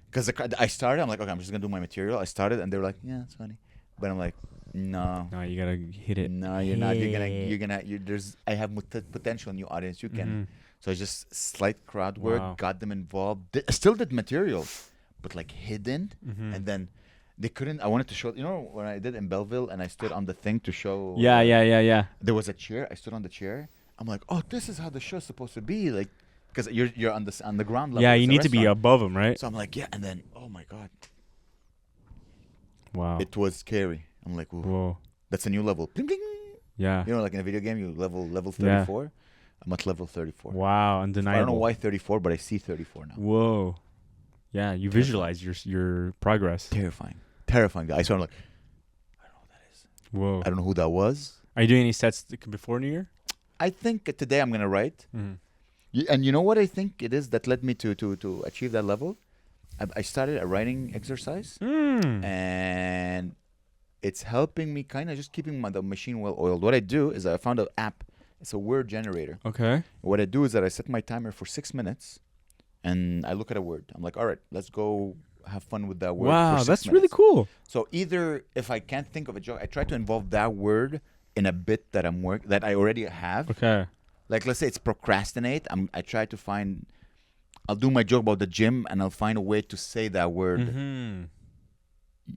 because I started. I'm like, okay, I'm just gonna do my material. I started, and they were like, yeah, it's funny, but I'm like, no, you gotta hit it. No, you're not. You're gonna. I have potential new audience. You can. So I just slight crowd work, got them involved. Still did material, but like hidden, and then they couldn't. I wanted to show. You know when I did in Belleville, and I stood on the thing to show. Yeah. There was a chair. I stood on the chair. I'm like, this is how the show's supposed to be, like. Because you're on the ground level. Yeah, you need to be above them, right? So I'm like, and then, oh my god. Wow. It was scary. I'm like, whoa. That's a new level. Bling, bling. Yeah. You know, like in a video game, you level 34. Yeah. I'm at level 34. Wow, undeniable. I don't know why 34, but I see 34 now. Whoa. Yeah, you visualize your progress. Terrifying. I started like, I don't know what that is. Whoa. I don't know who that was. Are you doing any sets before New Year? I think today I'm going to write. And you know what I think it is that led me to achieve that level? I started a writing exercise, and it's helping me kind of just keeping the machine well oiled. What I do is I found an app. It's a word generator. Okay. What I do is that I set my timer for 6 minutes, and I look at a word. I'm like, all right, let's go have fun with that word. Wow, for 6 that's minutes. really cool. So either if I can't think of a joke, I try to involve that word in a bit that that I already have. Okay. Like, let's say it's procrastinate. I try to find. I'll do my joke about the gym, and I'll find a way to say that word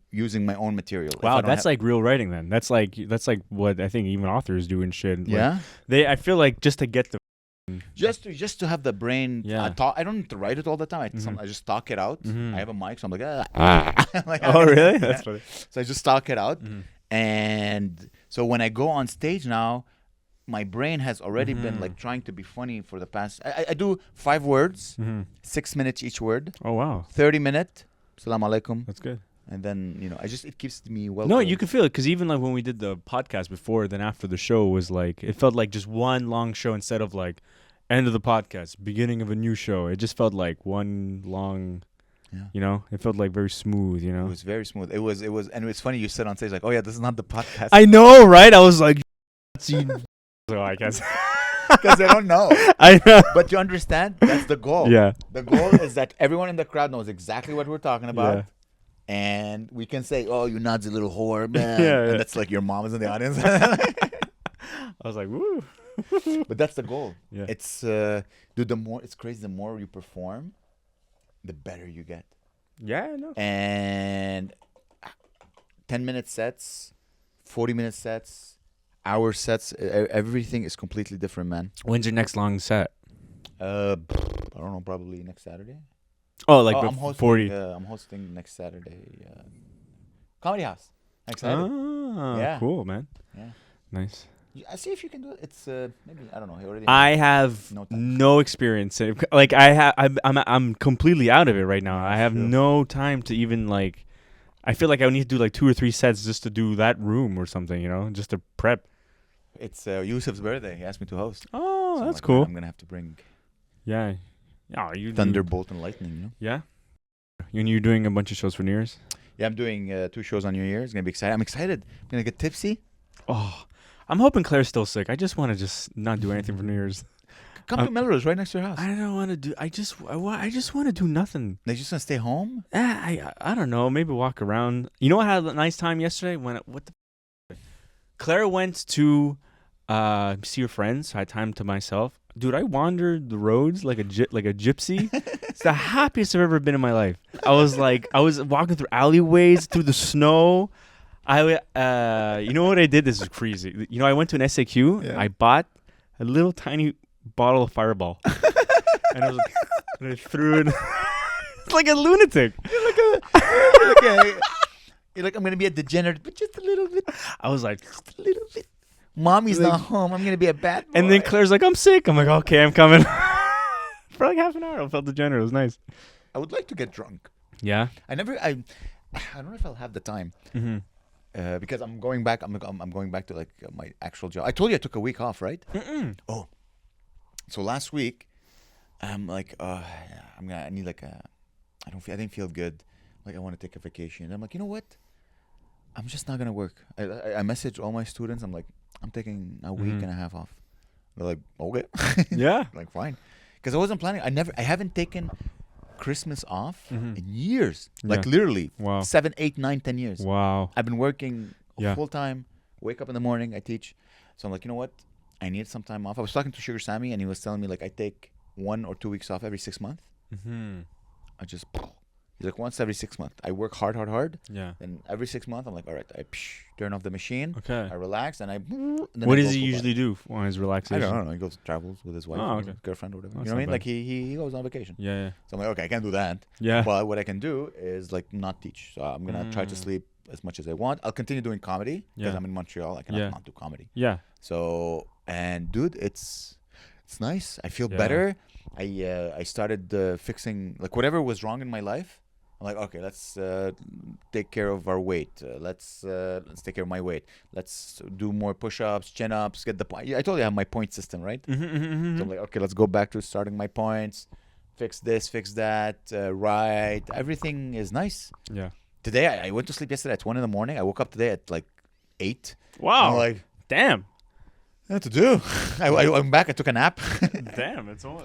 using my own material. Wow, that's like real writing. Then that's like what I think even authors do and shit. Yeah. Like, I feel like just to get the. Just to have the brain. Yeah. I don't need to write it all the time. I just talk it out. I have a mic, so I'm like, like oh really? That's funny. So I just talk it out, and so when I go on stage now. My brain has already been like trying to be funny for the past. I do 5 words, 6 minutes each word. Oh wow! 30-minute. Salam alaikum. That's good. And then it keeps me well. No, you can feel it because even like when we did the podcast before, then after the show was like it felt like just one long show instead of like end of the podcast, beginning of a new show. It just felt like one long. Yeah. You know, it felt like very smooth. You know, it was very smooth. It was, and it's funny. You said on stage like, "Oh yeah, this is not the podcast." I know, right? I was like. So I guess because they don't know. I know, but you understand that's the goal. Yeah, the goal is that everyone in the crowd knows exactly what we're talking about, and we can say, "Oh, you Nazi little whore, man," Yeah. and that's like your mom is in the audience. I was like, woo. But that's the goal. Yeah. It's dude. It's crazy. The more you perform, the better you get. Yeah, no. And 10-minute sets, 40-minute sets, hour sets. Everything is completely different, man. When's your next long set? I don't know. Probably next Saturday. Oh, like I'm hosting, 40. I'm hosting next Saturday. Comedy House. Excited. Ah, Yeah. cool, man. Yeah. Nice. I see if you can do it. It's maybe I don't know. He already. I have No time. no experience. Like I'm completely out of it right now. I have True. no time to even like. I feel like I would need to do like 2 or 3 sets just to do that room or something, just to prep. It's Yusuf's birthday. He asked me to host. Oh, So I'm that's like, cool. I'm gonna have to bring Yeah. Oh, you Thunderbolt and Lightning. Yeah. And you're doing a bunch of shows for New Year's? Yeah, I'm doing 2 shows on New Year's. It's gonna be exciting. I'm excited. I'm gonna get tipsy. Oh, I'm hoping Claire's still sick. I just want to just not do anything for New Year's. Come to Melrose, right next to your house. I don't want to do. I just want to do nothing. They're just gonna stay home. I don't know. Maybe walk around. You know what? I had a nice time yesterday. Claire went to see her friends. I had time to myself. Dude, I wandered the roads like a gypsy. It's the happiest I've ever been in my life. I was walking through alleyways, through the snow. You know what I did? This is crazy. I went to an SAQ. Yeah. I bought a little tiny bottle of Fireball, and I threw it. It's like a lunatic. You're like I'm gonna be a degenerate, but just a little bit. I was like, Just a little bit. Mommy's not home. I'm gonna be a bad boy. and then Claire's like, I'm sick. I'm like, okay, I'm coming. For like half an hour, I felt degenerate. It was nice. I would like to get drunk. Yeah. I don't know if I'll have the time. Mm-hmm. Because I'm going back. I'm going back to like my actual job. I told you I took a week off, right? Mm-mm. Oh, so last week, I'm like, I need like I didn't feel good. Like I want to take a vacation. And I'm like, you know what? I'm just not gonna work. I messaged all my students. I'm like, I'm taking a week and a half off. They're like, okay. Yeah. Like fine, because I wasn't planning. I haven't taken Christmas off in years. Like Yeah. literally, Wow. 7, 8, 9, 10 years. Wow. I've been working Yeah. full time. Wake up in the morning, I teach. So I'm like, you know what? I need some time off. I was talking to Sugar Sammy, and he was telling me like I take 1 or 2 weeks off every 6 months. Mm-hmm. I just he's like once every 6 months. I work hard. Yeah. Then every 6 months, I'm like, all right, I turn off the machine. Okay. I relax, and What does he usually do on his I relaxation? don't know. He goes travels with his wife, Oh, or okay. his girlfriend, or whatever. That's You know what I not mean? bad. Like he goes on vacation. Yeah. So I'm like, okay, I can't do that. Yeah. But what I can do is like not teach. So I'm gonna try to sleep as much as I want. I'll continue doing comedy because Yeah. I'm in Montreal. I cannot Yeah. not do comedy. Yeah. So and dude, it's nice. I feel Yeah. better. I started fixing like whatever was wrong in my life. I'm like, okay, let's take care of our weight. Let's take care of my weight. Let's do more push-ups, chin-ups. Get the point. I told you I have my point system, right? Mm-hmm. So I'm like, okay, let's go back to starting my points. Fix this, fix that. Right, everything is nice. Yeah. Today I went to sleep yesterday at 1 a.m. I woke up today at like 8. Wow. I'm like, Damn. what to do? I'm back. I took a nap. Damn. It's all.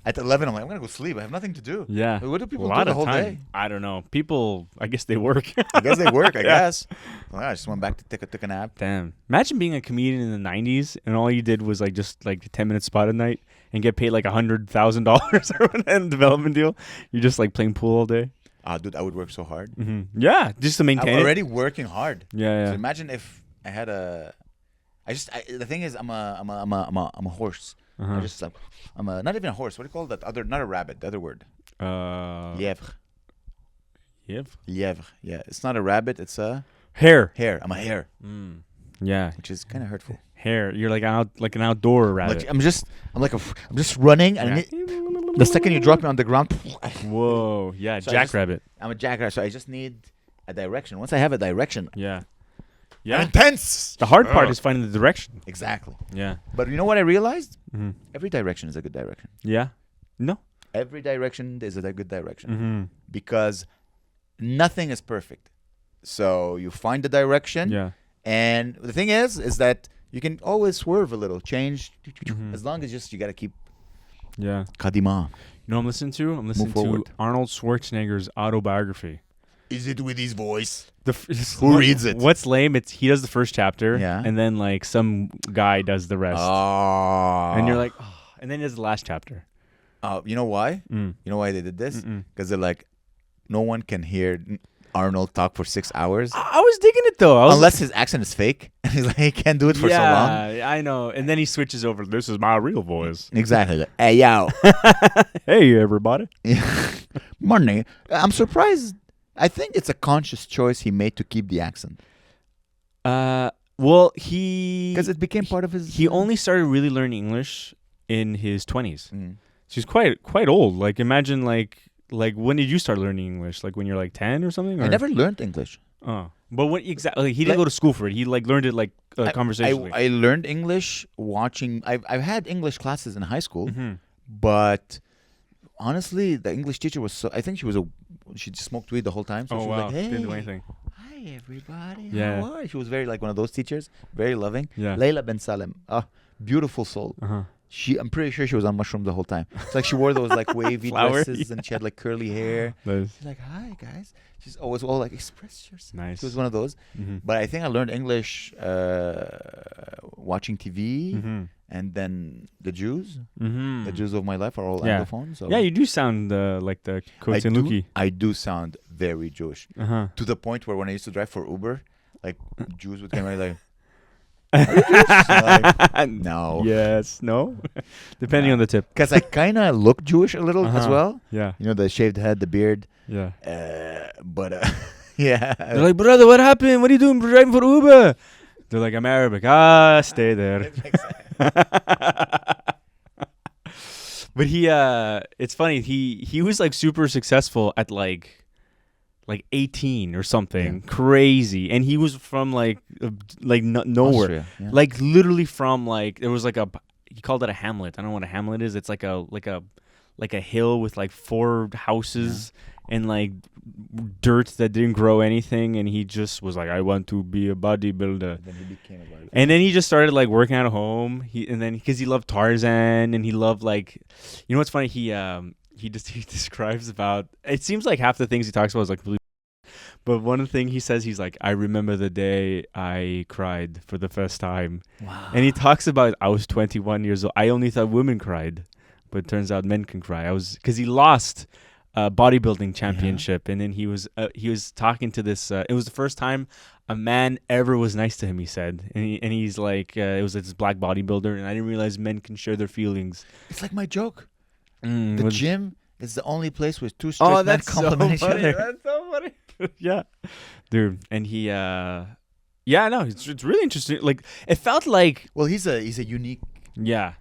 At 11, I'm like, I'm gonna go sleep. I have nothing to do. Yeah. What do people A do lot the of whole time. day? I don't know. People, I guess they work. I guess they work. I Yeah. guess. Well, I just went back to take a nap. Damn. Imagine being a comedian in the 90s and all you did was like just like a 10-minute spot a night and get paid like $100,000 in a development deal. You're just like playing pool all day. Dude, I would work so hard. Mm-hmm. Yeah. Just to maintain I'm it. already working hard. Yeah. So Yeah. imagine if I had the thing is, I'm a horse. Uh-huh. I'm not even a horse. What do you call that? Not a rabbit. The other word. Lièvre. Yev? Lièvre. Yeah, it's not a rabbit. It's a Hare. hare. I'm a hare, Yeah. which is kind of hurtful. Hare. You're like an outdoor rabbit. Like I'm just running, and the second you drop me on the ground, Whoa. Yeah. So Jackrabbit. I'm a jackrabbit. So I just need a direction. Once I have a direction, Yeah. I'm Yeah. intense. The hard part is finding the direction. Exactly. Yeah. But you know what I realized? Mm-hmm. Every direction is a good direction. Yeah. No. Every direction is a good direction Mm-hmm. because nothing is perfect. So you find the direction, Yeah. and the thing is that you can always swerve a little, change, Mhm. as long as you got to keep Yeah. kadima. You know what I'm listening to? I'm listening to forward. Arnold Schwarzenegger's autobiography. Is it with his voice? Who reads it? What's lame? It's he does the first chapter, Yeah. and then like some guy does the rest, and you're like, oh. And then he does the last chapter. You know why? You know why they did this? Because they're like, no one can hear Arnold talk for 6 hours. I was digging it though, unless his accent is fake, and he's like, he can't do it for so long. Yeah, I know. And then he switches over. This is my real voice. Exactly. Like, hey yo, hey everybody. Money. I'm surprised. I think it's a conscious choice he made to keep the accent. Well, because it became part of his. He only started really learning English in his 20s. She's quite old. Like imagine like when did you start learning English? Like when you're like 10 or something? Or? I never learned English. Oh, but what exactly? He didn't go to school for it. He like learned it like conversationally. I learned English watching. I've had English classes in high school, but honestly, the English teacher was so. I think she just smoked weed the whole time. So she was like, "Hey, didn't do anything. Hi everybody. Yeah. How are you?" She was very like one of those teachers, very loving. Yeah. Layla Ben Salem, beautiful soul. I'm pretty sure she was on mushrooms the whole time. It's like she wore those like wavy dresses and she had like curly hair. Nice. She's like, "Hi guys." She's always all like, "Express yourself." Nice. She was one of those. But I think I learned English watching TV, and then the Jews. The Jews of my life are all Anglophones. So yeah, you do sound like the Kotzenuki. I do sound very Jewish. To the point where when I used to drive for Uber, like Jews would come out like, like, no. Yes. No. Depending on the tip. Because I kind of look Jewish a little as well. Yeah. You know, the shaved head, the beard. Yeah. But yeah. They're like, brother, what happened? What are you doing driving for Uber? They're like, I'm Arabic. Stay there. But it's funny. He was like super successful at like 18 or something crazy, and he was from like nowhere, Austria, like literally from like there was like he called it a hamlet. I don't know what a hamlet is. It's like a hill with like 4 houses and like dirt that didn't grow anything, and he just was like, I want to be a bodybuilder. Then he became a bodybuilder. And then he just started like working at home. Because he loved Tarzan, and he loved like, you know what's funny? He describes about, it seems like half the things he talks about is like, but one thing he says, he's like, I remember the day I cried for the first time. Wow. And he talks about, I was 21 years old. I only thought women cried, but it turns out men can cry. Because he lost a bodybuilding championship, and then he was talking to this. It was the first time a man ever was nice to him, he said, and he's like, it was this black bodybuilder, and I didn't realize men can share their feelings. It's like my joke. The gym is the only place where 2 straight men that's compliment each other. That's so funny. Yeah, dude, and he, no, it's really interesting. Like it felt like, well, he's a unique. Yeah,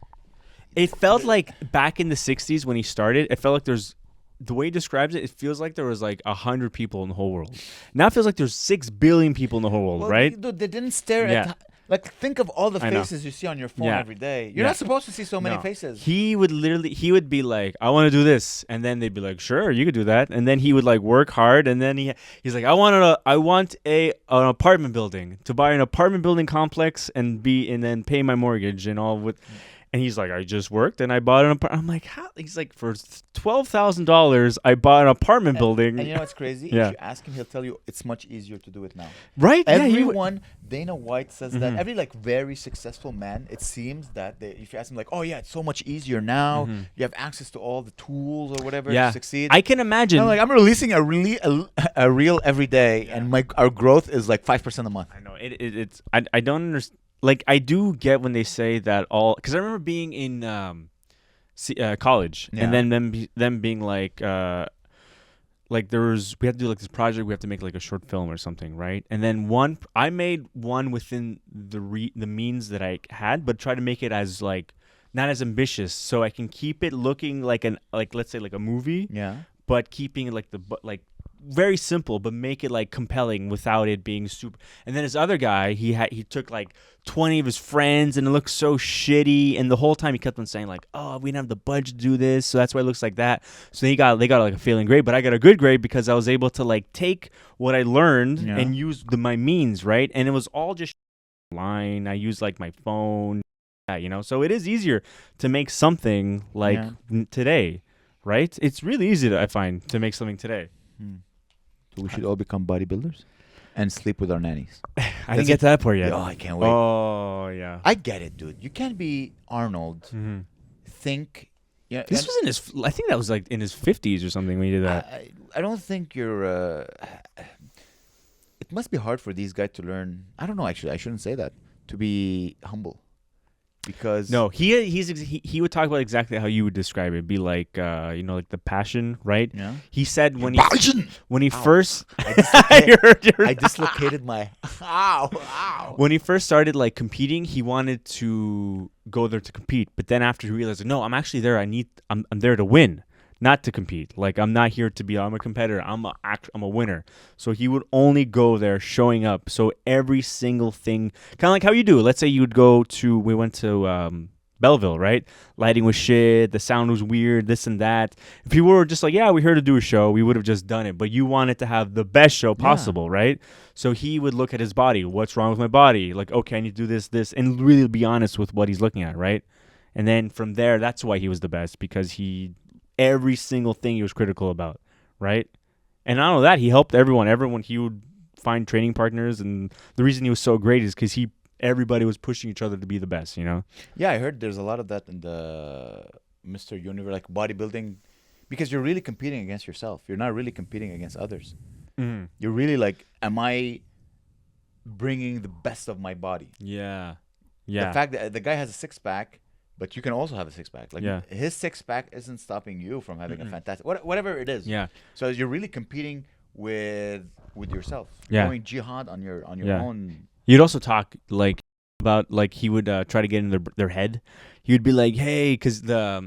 it felt like back in the '60s when he started. It felt like there's. The way he describes it, it feels like there was like 100 people in the whole world. Now it feels like there's 6 billion people in the whole world, right? Dude, they didn't stare at. Like, think of all the faces you see on your phone every day. You're not supposed to see so many faces. He would be like, I want to do this. And then they'd be like, sure, you could do that. And then he would like work hard. And then he's like, I want an apartment building, to buy an apartment building complex and then pay my mortgage and all with. And he's like, I just worked and I bought an apartment. I'm like, how? He's like, for $12,000, I bought an apartment building. And you know what's crazy? If you ask him, he'll tell you it's much easier to do it now. Right? Everyone, Dana White says that. Every like very successful man, it seems that if you ask him like, oh yeah, it's so much easier now. You have access to all the tools or whatever to succeed. I can imagine. I'm like, I'm releasing a reel every day, and our growth is like 5% a month. I know it's. I don't understand. Like, I do get when they say that all, because I remember being in college, and then them being like there was, we had to do like this project, we have to make like a short film or something, right? And then I made one within the means that I had, but try to make it as like not as ambitious, so I can keep it looking like let's say like a movie, but keeping it like very simple, but make it like compelling without it being super. And then this other guy, he took like 20 of his friends, and it looked so shitty. And the whole time he kept on saying like, "Oh, we didn't have the budget to do this, so that's why it looks like that." So they got like a failing grade, but I got a good grade because I was able to like take what I learned and use my means, right? And it was all just online. I used like my phone, So it is easier to make something like today, right? It's really easy I find to make something today. So we should all become bodybuilders and sleep with our nannies. I didn't get to that part yet. Oh, I can't wait. Oh, yeah. I get it, dude. You can't be Arnold. Think. Yeah, this was in his. I think that was like in his 50s or something when he did that. I don't think you're. It must be hard for these guys to learn. I don't know. Actually, I shouldn't say that. To be humble, because no, he would talk about exactly how you would describe it. It'd be like like the passion, right? Yeah. He said when he Ow. first I dislocated my ow. When he first started like competing, he wanted to go there to compete, but then after he realized, no, I'm actually there. I'm there to win, not to compete. Like I'm not here to be. I'm a competitor. I'm a winner. So he would only go there showing up. So every single thing, kind of like how you do. Let's say we went to Belleville, right? Lighting was shit. The sound was weird. This and that. If people were just like, yeah, we're here to do a show, we would have just done it. But you wanted to have the best show possible, right? So he would look at his body. What's wrong with my body? Like, okay, I need to do this, and really be honest with what he's looking at, right? And then from there, that's why he was the best, because every single thing he was critical about, right? And not only that, he helped everyone. He would find training partners, and the reason he was so great is because everybody was pushing each other to be the best, you know? Yeah, I heard there's a lot of that in the Mr. Universe, like bodybuilding, because you're really competing against yourself. You're not really competing against others. Mm-hmm. You're really like, am I bringing the best of my body? Yeah. The fact that the guy has a six-pack, but you can also have a six-pack. Like his six-pack isn't stopping you from having a fantastic, whatever it is. Yeah. So you're really competing with yourself. Yeah. Going jihad on your own. You'd also talk like about like he would try to get in their head. He would be like, "Hey," because there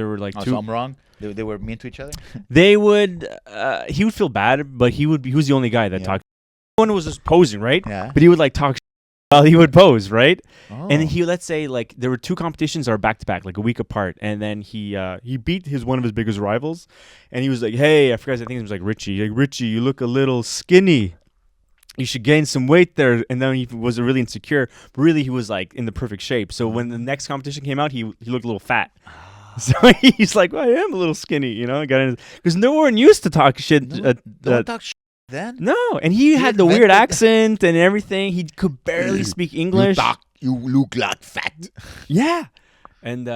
were like two. So I'm wrong. They were mean to each other. They would. He would feel bad, but he was the only guy that talked. Everyone was just posing, right? Yeah. But he would like talk while he would pose, right? Oh. And let's say like there were two competitions that are back to back, like a week apart, and then he beat one of his biggest rivals, and he was like, "Hey," I forgot. I think it was like Richie. Like, Richie, you look a little skinny. You should gain some weight there. And then he was really insecure, but really he was like in the perfect shape. So when the next competition came out, he looked a little fat. So he's like, well, I am a little skinny, you know, because no one used to talk shit. Don't talk shit then. No, and he had the weird accent and everything. He could barely speak English. You look like fat. Yeah, and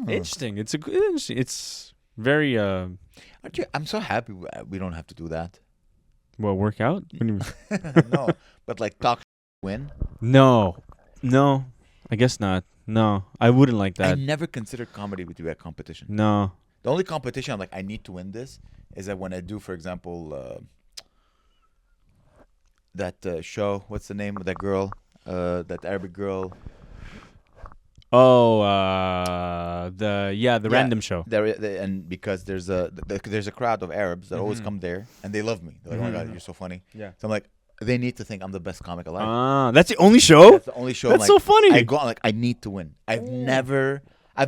interesting. It's very. I'm so happy we don't have to do that. Well, work out? What do you mean? No, but like talk win. No, I guess not. No, I wouldn't like that. I never considered comedy to be a competition. No. The only competition I'm like, I need to win this is that when I do, for example, that show, what's the name of that girl? That Arabic girl. Oh, the random show. And because there's a crowd of Arabs that always come there, and they love me. They're like, oh my God, you're so funny. Yeah. So I'm like, they need to think I'm the best comic alive. That's the only show? That's the only show. That's so funny. I go like, I need to win. I've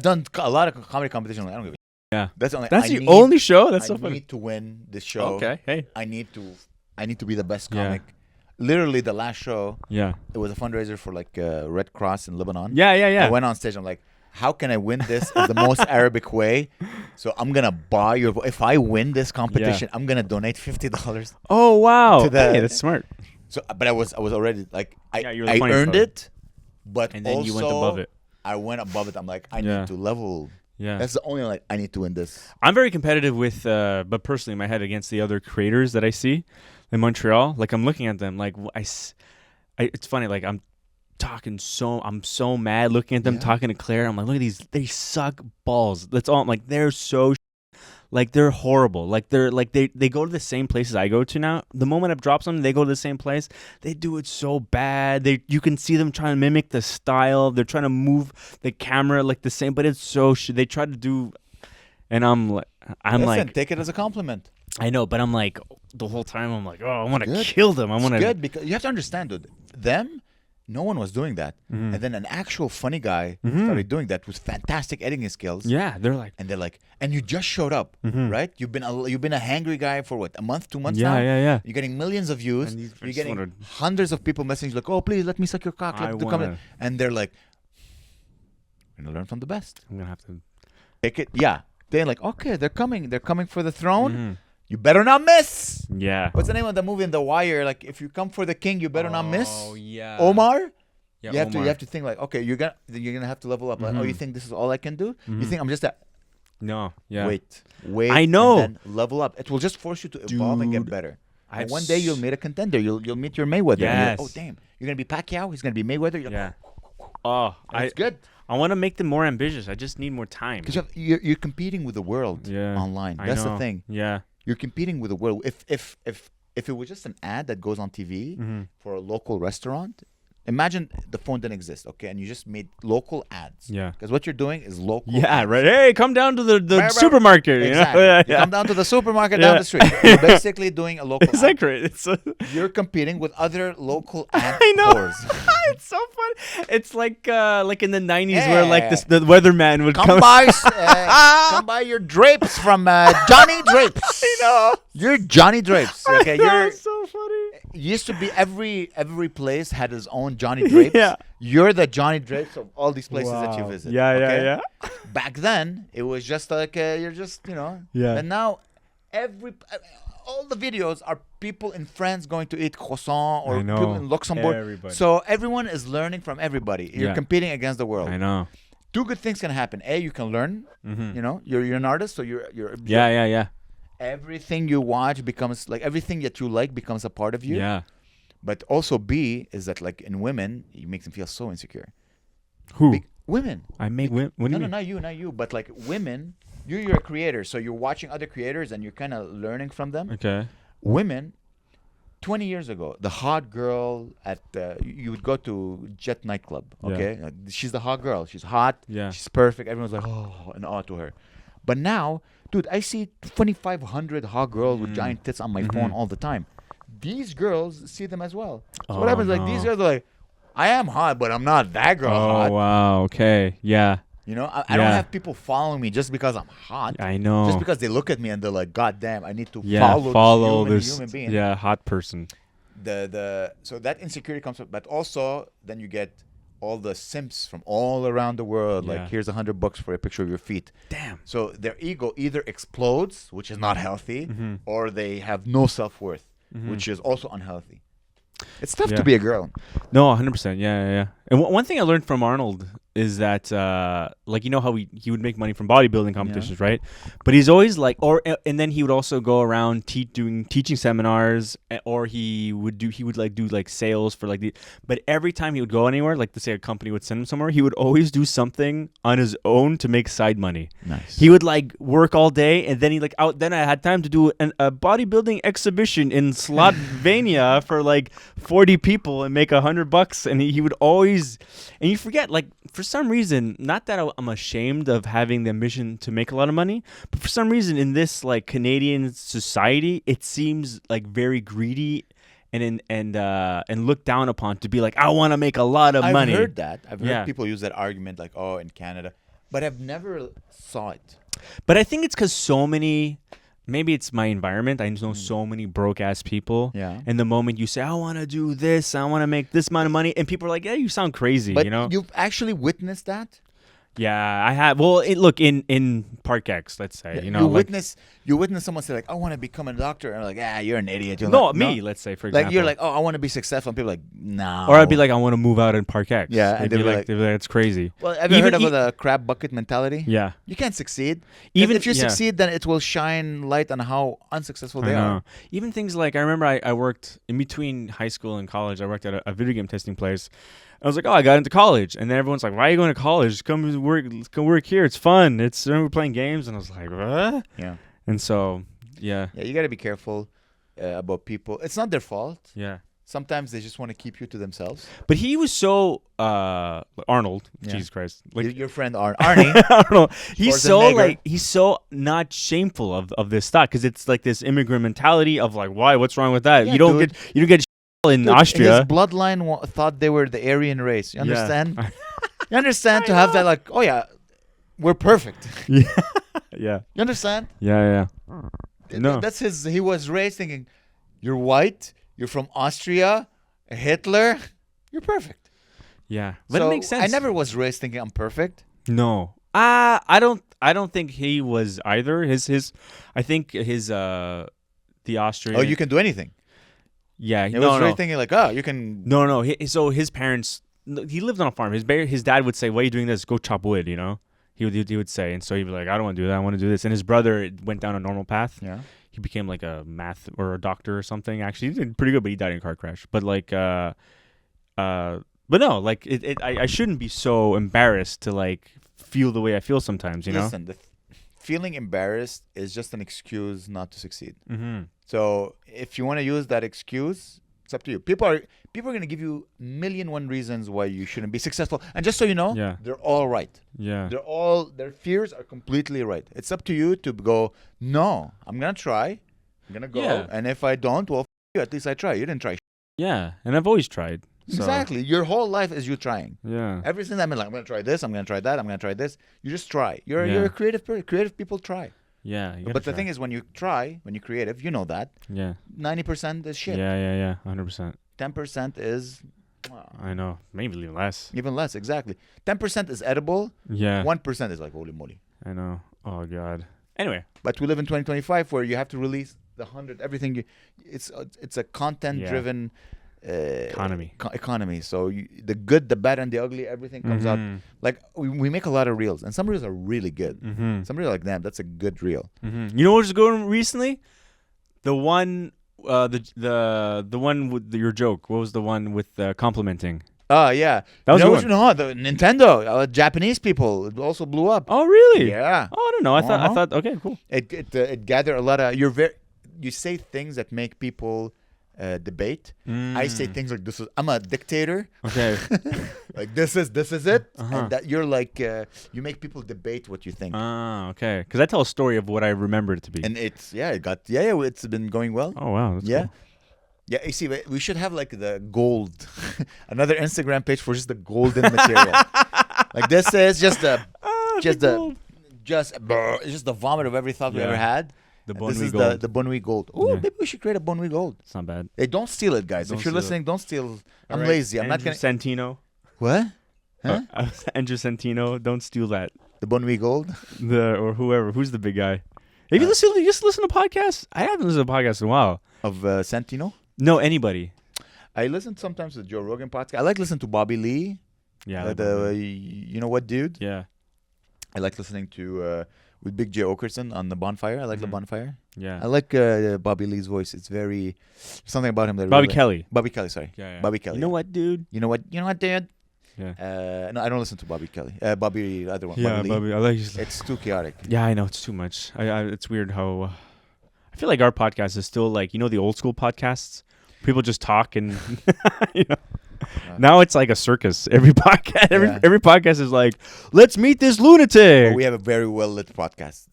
done a lot of comedy competition. Like, I don't give a yeah. That's the only show? That's so funny. I need to win this show. Okay, hey. I need to be the best comic. Literally, the last show, it was a fundraiser for like Red Cross in Lebanon. Yeah. I went on stage. I'm like, how can I win this in the most Arabic way? So I'm gonna buy your. If I win this competition, I'm gonna donate $50. Oh wow! Hey, that's smart. So, but I was already like, I part. earned it, but and then also you went above it. I went above it. I'm like, I need to level. Yeah, that's the only like I need to win this. I'm very competitive with, but personally in my head against the other creators that I see in Montreal. Like I'm looking at them, like it's funny. Like I'm so mad looking at them talking to Claire. I'm like, look at these, they suck balls. That's all. I'm like, they're so. Like they're horrible. Like they go to the same places I go to now. The moment I've dropped something, they go to the same place. They do it so bad. You can see them trying to mimic the style. They're trying to move the camera like the same, but it's so shit. They try to do, and Listen, take it as a compliment. I know, but I'm like the whole time I'm like, oh, I want to kill them. I want to. Good because you have to understand, dude. No one was doing that, and then an actual funny guy started doing that with fantastic editing skills. Yeah, they're like, and you just showed up, right? You've been a hangry guy for what, a month, 2 months now? Yeah. You're getting millions of views. You're getting hundreds of people messaging like, "Oh, please let me suck your cock." And they're like, "I'm gonna learn from the best. I'm gonna have to take it." Yeah, they're like, "Okay, they're coming for the throne." You better not miss. Yeah. What's the name of the movie in The Wire? Like, if you come for the king, you better not miss. Oh yeah. Omar. Yeah, you have Omar. to think like, okay, you're gonna have to level up. Like, oh, you think this is all I can do? You think I'm just that? No. Yeah. Wait. I know. And then level up. It will just force you to evolve and get better. And one day you'll meet a contender. You'll meet your Mayweather. Yes. And you're like, oh damn, you're gonna be Pacquiao. He's gonna be Mayweather. You're Yeah. Like, Oh, it's good. I want to make them more ambitious. I just need more time. Because you're competing with the world online. That's the thing. Yeah. You're competing with the world. If it was just an ad that goes on TV for a local restaurant, imagine the phone didn't exist, okay, and you just made local ads. Yeah. Because what you're doing is local. Yeah, ads. right. Hey, come down to the supermarket. Exactly. You know? You come down to the supermarket down the street. You're basically doing a local Is ad. that great? You're competing with other local ad I know. whores. It's so fun. It's like in the 90s where like the weatherman would come buy your drapes from Johnny Drapes. I know. You're Johnny Drapes. Okay, you're so funny. It used to be every place had is own Johnny Drapes. Yeah. You're the Johnny Drapes of all these places that you visit. Yeah, okay? yeah. Back then, it was just like you're just Yeah. And now, all the videos are people in France going to eat croissant or I know. people in Luxembourg. Everybody. So everyone is learning from everybody. You're Yeah. competing against the world. I know. Two good things can happen. A, you can learn. You're an artist, so you're Yeah. everything you watch becomes like everything that you like becomes a part of you. Yeah. But also B is that like in women, you make them feel so insecure. Who? Women. I make women. What do you No, mean? not you. But like women, you're a creator, so you're watching other creators and you're kind of learning from them. Okay. Women, 20 years ago, the hot girl at you would go to Jet nightclub. Okay, she's the hot girl. She's hot. Yeah. She's perfect. Everyone's like oh in awe to her. But now, dude, I see 2,500 hot girls with giant tits on my phone all the time. These girls see them as well. So what happens? Like these girls are like, I am hot, but I'm not that girl hot. Oh wow. Okay. Yeah. You know, I don't have people following me just because I'm hot. I know. Just because they look at me and they're like, God damn, I need to follow this human being. Yeah, hot person. So that insecurity comes up, but also then you get all the simps from all around the world. Yeah. Like, here's $100 for a picture of your feet. Damn. So their ego either explodes, which is not healthy, or they have no self-worth, which is also unhealthy. It's tough to be a girl. No, 100%. Yeah. And one thing I learned from Arnold is that, like, you know how he would make money from bodybuilding competitions, right? But he's always like, and then he would also go around doing teaching seminars, or he would do sales for like but every time he would go anywhere, like let's say a company would send him somewhere, he would always do something on his own to make side money. Nice. He would like work all day, and then then I had time to do a bodybuilding exhibition in Slovenia for like 40 people and make $100, and he would always, and you forget, like, for some reason, not that I'm ashamed of having the ambition to make a lot of money, but for some reason in this like Canadian society, it seems like very greedy and looked down upon to be like, I want to make a lot of money. I've heard that. I've heard people use that argument like, oh, in Canada, but I've never saw it. But I think it's because so many. Maybe it's my environment. I know so many broke ass people. Yeah. And the moment you say, I want to do this, I want to make this amount of money, and people are like, yeah, you sound crazy. But you know? you've actually witnessed that? Yeah, I have. Well, look, in Park X, let's say, you know. You witness someone say like, I want to become a doctor, and like, you're an idiot. Let's say, for example. Like, you're like, oh, I want to be successful, and people are like, no. Or I'd be like, I want to move out in Park X. Yeah, they'd be like, that's crazy. Well, have you heard of the crab bucket mentality? Yeah. You can't succeed. Even if you succeed, then it will shine light on how unsuccessful they are. Even things like, I remember I worked in between high school and college. I worked at a video game testing place. I was like, oh, I got into college, and then everyone's like, why are you going to college? Come work here. It's fun. We're playing games, and I was like, what? Yeah. And so, yeah. Yeah, you got to be careful about people. It's not their fault. Yeah. Sometimes they just want to keep you to themselves. But he was so Arnold. Yeah. Jesus Christ! Like your friend Arnie. Arnold. He's so not shameful of this stuff, because it's like this immigrant mentality of like, why? What's wrong with that? Yeah, you don't get in Austria. His bloodline thought they were the Aryan race. You understand? Yeah. You understand to have that, like, oh yeah, we're perfect. Yeah. Yeah. You understand? Yeah. No. That's he was raised thinking, you're white, you're from Austria, Hitler, you're perfect. Yeah. But it makes sense. I never was raised thinking I'm perfect. No. I don't think he was either. I think his the Austrian. Oh, you can do anything. Yeah. It was really thinking like, you can. No. So his parents, he lived on a farm. His dad would say, "Why are you doing this? Go chop wood." You know, he would say, and so he'd be like, "I don't want to do that. I want to do this." And his brother went down a normal path. Yeah. He became like a math or a doctor or something. Actually, he did pretty good, but he died in a car crash. But like, but no, like I shouldn't be so embarrassed to like feel the way I feel sometimes. You know. Listen, feeling embarrassed is just an excuse not to succeed. Mm-hmm. So if you want to use that excuse, it's up to you. People are going to give you 1,000,001 reasons why you shouldn't be successful. And just so you know, they're all right. Yeah. Their fears are completely right. It's up to you to go, no, I'm going to try. I'm going to go. Yeah. And if I don't, well, you. At least I try. You didn't try. Yeah. And I've always tried. So. Exactly. Your whole life is you trying. Yeah. Everything I'm like, I'm going to try this. I'm going to try that. I'm going to try this. You just try. You're a creative person. Creative people try. Yeah. But the thing is, when you try, when you're creative, you know that. Yeah. 90% is shit. Yeah. 100%. 10% is. I know. Maybe even less. Even less, exactly. 10% is edible. Yeah. 1% is like holy moly. I know. Oh God. Anyway. But we live in 2025 where you have to release the 100 everything. It's a content-driven economy. So the good, the bad, and the ugly, everything comes out. Like we make a lot of reels, and some reels are really good. Some reels are like, damn, that's a good reel. You know what was going recently? The one. The one with your joke. What was the one with complimenting? Oh yeah, that was the Nintendo. Japanese people, it also blew up. Oh really? Yeah. Oh, I don't know. I thought. Okay, cool. It gathered a lot of. You say things that make people debate. I say things like this is. I'm a dictator. Okay. Like this is it, and that you're like you make people debate what you think. Okay. Because I tell a story of what I remember it to be. And it's it's been going well. Oh wow. That's cool. Yeah, you see, we should have like the gold, another Instagram page for just the golden material. Like this is just the vomit of every thought we ever had. The Bon This Oui is Gold. the Bon Oui Gold. Oh, maybe we should create a Bon Oui Gold. It's not bad. Hey, don't steal it, guys. If you're listening, don't steal. I'm lazy. I'm not gonna. Santino. What? Huh? Andrew Santino. Don't steal that. The Bon Oui Gold. Or whoever. Who's the big guy? Have you listen to podcasts? I haven't listened to podcasts in a while. Of Santino? No, anybody. I listen sometimes to Joe Rogan podcast. I like listening to Bobby Lee. Yeah. You know what, dude? Yeah. I like listening to with Big J Okerson on The Bonfire. I like The Bonfire. Yeah. I like Bobby Lee's voice. It's very something about him that Bobby Kelly. Bobby Kelly, sorry. Yeah. Bobby Kelly. You know what, dude? You know what, dude? Yeah. No, I don't listen to Bobby Kelly. Bobby, the other one. Yeah, Bobby. I like. It's too chaotic. Yeah, I know it's too much. It's weird how. I feel like our podcast is still like the old school podcasts. People just talk and Now it's like a circus. Every podcast, every podcast is like, let's meet this lunatic. But we have a very well lit podcast.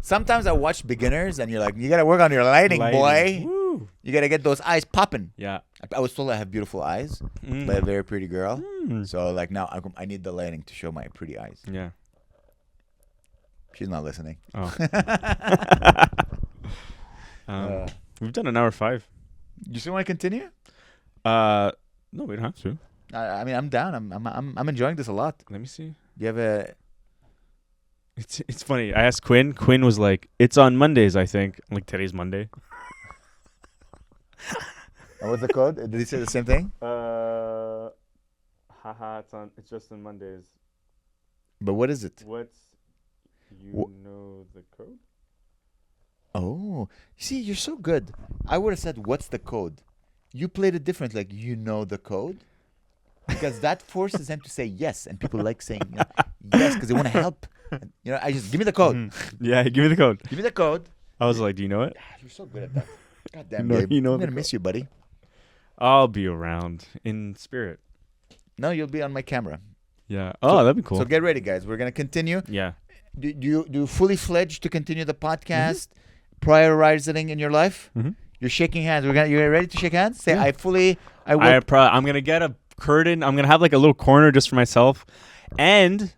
Sometimes I watch beginners and you're like, you gotta work on your lighting. Boy. Woo. You gotta get those eyes popping. Yeah. I was told I have beautiful eyes by a very pretty girl. So like now I need the lighting to show my pretty eyes. Yeah. She's not listening. Oh. We've done an hour 5. You still want to continue? No, we don't have to. I mean, I'm down. I'm enjoying this a lot. Let me see. You have a. It's funny. I asked Quinn. Quinn was like, "It's on Mondays, I think." I'm like, today's Monday. And what's the code? Did he say the same thing? It's just on Mondays. But what is it? Know the code? Oh, see, you're so good. I would have said, "What's the code?" You played it different, like you know the code, because that forces them to say yes, and people like saying yes because they want to help. And, I just give me the code. Yeah, give me the code. Give me the code. I was like, "Do you know it?" You're so good at that. God damn, No, babe. you know I'm the gonna miss you, buddy. I'll be around in spirit. No, you'll be on my camera. Yeah. Oh, that'd be cool. So get ready, guys. We're gonna continue. Yeah. Do you fully fledged to continue the podcast, prioritizing in your life? You're shaking hands. You're ready to shake hands? Say, I'm gonna get a curtain. I'm gonna have like a little corner just for myself, and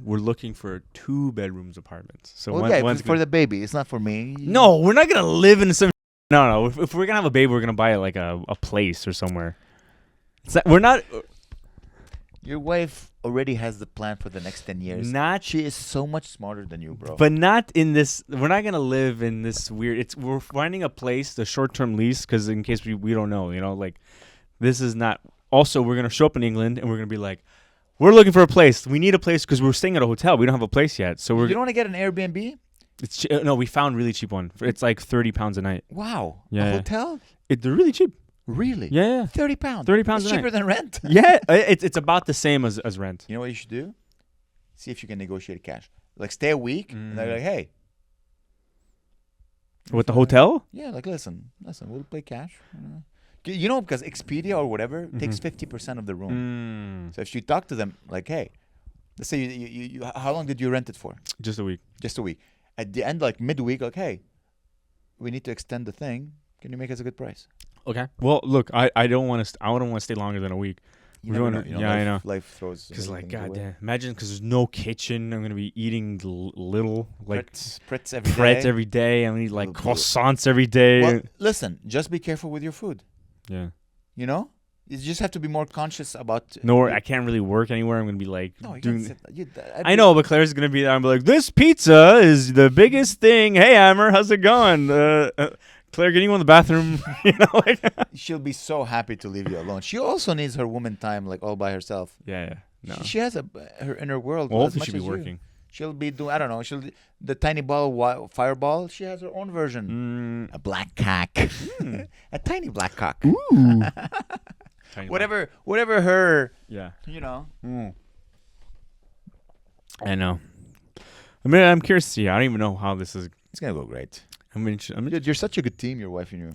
we're looking for 2 bedrooms apartments. So one's for the baby. It's not for me. No, we're not gonna live in some. No. If we're gonna have a baby, we're gonna buy like a place or somewhere. We're not. Your wife already has the plan for the next 10 years. She is so much smarter than you, bro. But not in this. We're not gonna live in this weird. We're finding a place, the short-term lease, because in case we don't know, like this is not. Also, we're gonna show up in England and we're gonna be like, we're looking for a place. We need a place because we're staying at a hotel. We don't have a place yet, so You don't want to get an Airbnb? It's no, we found a really cheap one. It's like £30 a night. Wow. Yeah. A hotel? They're really cheap. Really? Yeah. £30. £30 It's a cheaper night. than rent. Yeah, it's about the same as rent. You know what you should do? See if you can negotiate cash. Like stay a week, and they're like, hey. With the hotel? Yeah, like listen, we'll pay cash. You know, because Expedia or whatever takes 50% of the room. So if you talk to them, like, hey, let's say you how long did you rent it for? Just a week. Just a week. At the end, like midweek, like, hey, we need to extend the thing. Can you make us a good price? Okay. Well, look, I don't want to. I don't want to stay longer than a week. You never know. I know. Life throws. Because like, goddamn, imagine because there's no kitchen. I'm gonna be eating little like Pretz every day. I'm gonna eat like croissants every day. Well, listen, just be careful with your food. Yeah. You know, you just have to be more conscious about. No, I can't really work anywhere. I'm gonna be like doing. I I know, but Claire's gonna be there. I'm like, this pizza is the biggest thing. Hey, Amer, how's it going? Claire, can you go in the bathroom? She'll be so happy to leave you alone. She also needs her woman time, like all by herself. Yeah. No. She has her inner world. Well, as much she'll be as working. You. She'll be doing. I don't know. The tiny ball fireball. She has her own version. A black cock. A tiny black cock. Ooh. Whatever her. Yeah. You know. I know. I mean, I'm curious to see. I don't even know how this is. It's gonna go great. Dude, you're such a good team, your wife and you.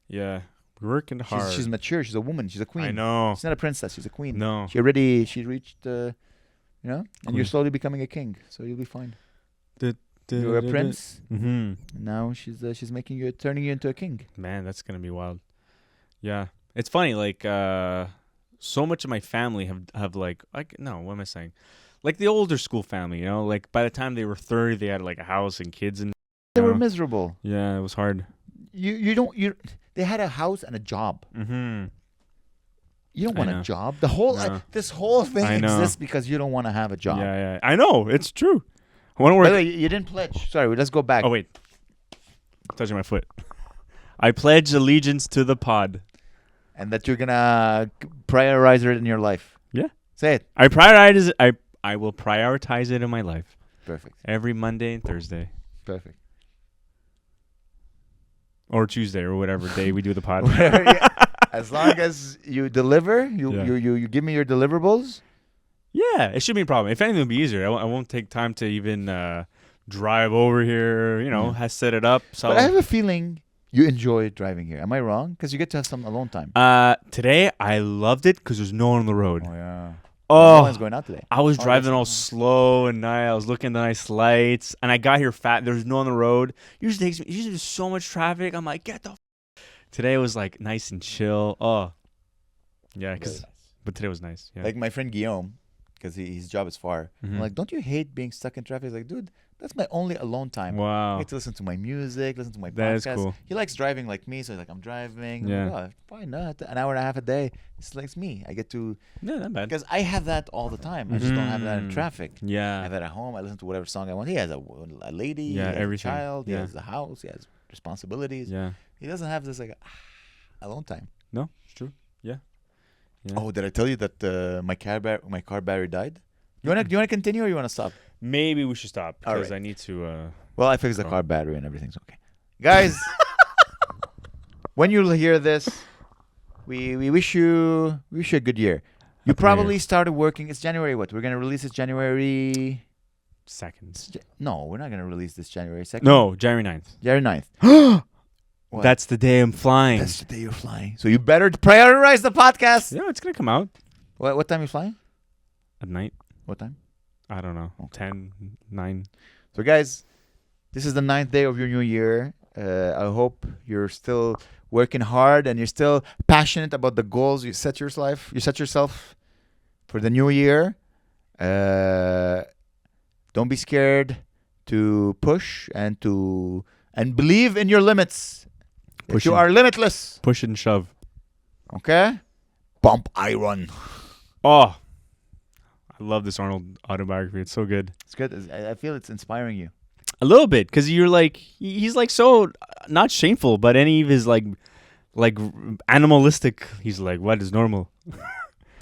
Yeah, we're working hard. She's mature. She's a woman. She's a queen. I know. She's not a princess. She's a queen. No. She reached, and you're slowly becoming a king. So you'll be fine. You're a prince. Mm-hmm. Now she's turning you into a king. Man, that's gonna be wild. Yeah, it's funny. Like, so much of my family have like no, what am I saying? Like the older school family, like by the time they were 30, they had like a house and kids and. They were miserable. Yeah, it was hard. They had a house and a job. Mm-hmm. You don't want a job. This whole thing exists because you don't want to have a job. Yeah. I know. It's true. I want to work. By the way, you didn't pledge. Sorry, let's go back. Oh, wait. Touching my foot. I pledge allegiance to the pod. And that you're going to prioritize it in your life. Yeah. Say it. I will prioritize it in my life. Perfect. Every Monday and Thursday. Perfect. Or Tuesday or whatever day we do the pod. As long as you deliver, you give me your deliverables. Yeah, it shouldn't be a problem. If anything, it'll be easier. I won't take time to even drive over here, has set it up. So. But I have a feeling you enjoy driving here. Am I wrong? Because you get to have some alone time. Today, I loved it because there's no one on the road. Oh, yeah. Oh, no one's going out today. I was driving all slow and nice. I was looking at the nice lights, and I got here fat. There's no one on the road. Usually there's so much traffic. I'm like, get the. Today was like nice and chill. Oh, yeah. But today was nice. Yeah. Like my friend Guillaume, because his job is far. Mm-hmm. I'm like, don't you hate being stuck in traffic? He's like, dude, that's my only alone time. Wow. I get to listen to my music, listen to my podcast. That is cool. He likes driving like me, so he's like, I'm driving. Yeah. I'm like, why not? An hour and a half a day. It's like me. I get to. Yeah, not bad. Because I have that all the time. I just don't have that in traffic. Yeah. I have that at home. I listen to whatever song I want. He has a lady. Yeah, he has everything. a child. Yeah. He has a house. He has responsibilities. Yeah. He doesn't have this like alone time. No, it's true. Yeah. Oh, did I tell you that my car battery died? You wanna continue or you wanna stop? Maybe we should stop because right. I need to. Well, I fixed the car battery and everything's okay. Guys, when you hear this, we wish you a good year. You probably started working. It's January what? We're gonna release it January 2nd. No, we're not gonna release this January 2nd. No, January 9th. January 9th. That's the day I'm flying. That's the day you're flying. So you better prioritize the podcast. Yeah, it's gonna come out What time are you flying? at night. What time? I don't know. 10, 9. So guys, this is the 9th day of your new year. I hope you're still working hard and you're still passionate about the goals you set yourself for the new year. Don't be scared to push and believe in your limits. You are limitless. Push and shove. Okay? Pump iron. Oh, love this Arnold autobiography. It's so good. It's good. I feel it's inspiring you. A little bit, because you're like, he's like so not shameful, but any of his like animalistic. He's like, what is normal?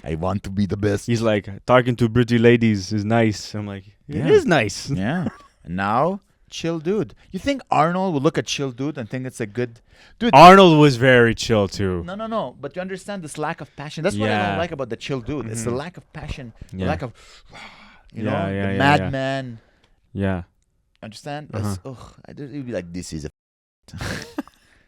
I want to be the best. He's like, talking to pretty ladies is nice. I'm like, it is nice. Yeah. And now, chill dude. You think Arnold would look at chill dude and think it's a good dude? Arnold was very chill too. No. But you understand this lack of passion. That's what I don't like about the chill dude. It's the lack of passion. The lack of, the madman. Yeah. Understand? It would be like, this is a.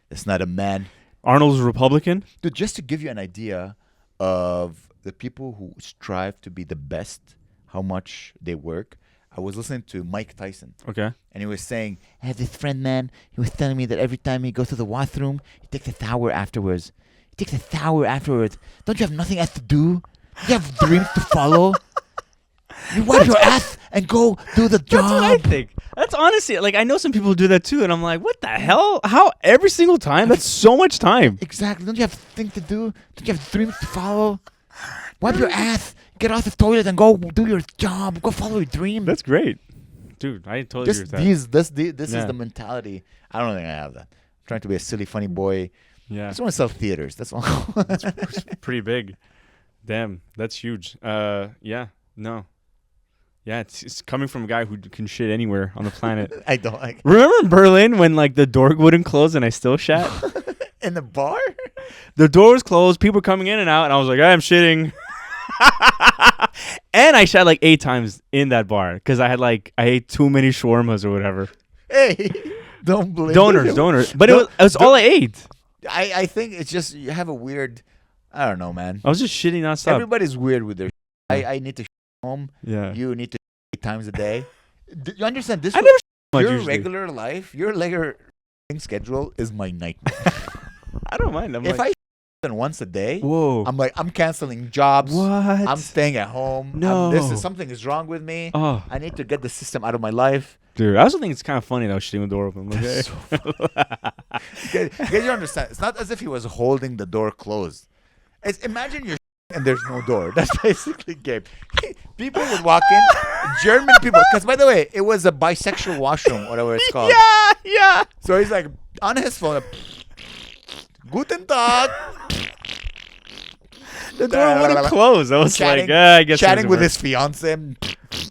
It's not a man. Arnold's Republican. Dude, just to give you an idea of the people who strive to be the best, how much they work. I was listening to Mike Tyson. Okay. And he was saying, I have this friend, man. He was telling me that every time he goes to the washroom, he takes a shower afterwards. Don't you have nothing else to do? You have dreams to follow? You wipe your ass and go do the job. That's what I think. That's honestly, like, I know some people who do that too, and I'm like, what the hell? How every single time? That's so much time. Exactly. Don't you have things to do? Don't you have dreams to follow? Wipe your ass, get off the toilet, and go do your job. Go follow your dream. That's great, dude. I totally agree with that. This is the mentality. I don't think I have that. I'm trying to be a silly, funny boy. Yeah. I just want to sell theaters. That's all. That's pretty big. Damn, that's huge. Yeah, no. Yeah, it's coming from a guy who can shit anywhere on the planet. I don't like. Remember in Berlin when like the door wouldn't close and I still shat? In the bar? The door was closed, people were coming in and out, and I was like, I'm shitting. And I shat like 8 times in that bar because I ate too many shawarmas or whatever. Hey, don't blame donors. But it was all I ate. I think it's just you have a weird. I don't know, man. I was just shitting nonstop. Everybody's weird with their. I need to home. Yeah. You need to 8 times a day. Do you understand this? I never your usually. Regular life, your regular schedule is my nightmare. I don't mind. If I once a day, whoa, I'm like, I'm canceling jobs. What? I'm staying at home. No. Something is wrong with me. Oh. I need to get the system out of my life. Dude, I also think it's kind of funny that I was shitting the door open. Okay. You understand? It's not as if he was holding the door closed. Imagine you're and there's no door. That's basically Gabe. People would walk in, German people, because by the way, it was a bisexual washroom, whatever it's called. Yeah. So he's like on his phone, Guten Tag. The door wouldn't close. I was chatting, like, I guess chatting with his fiance, and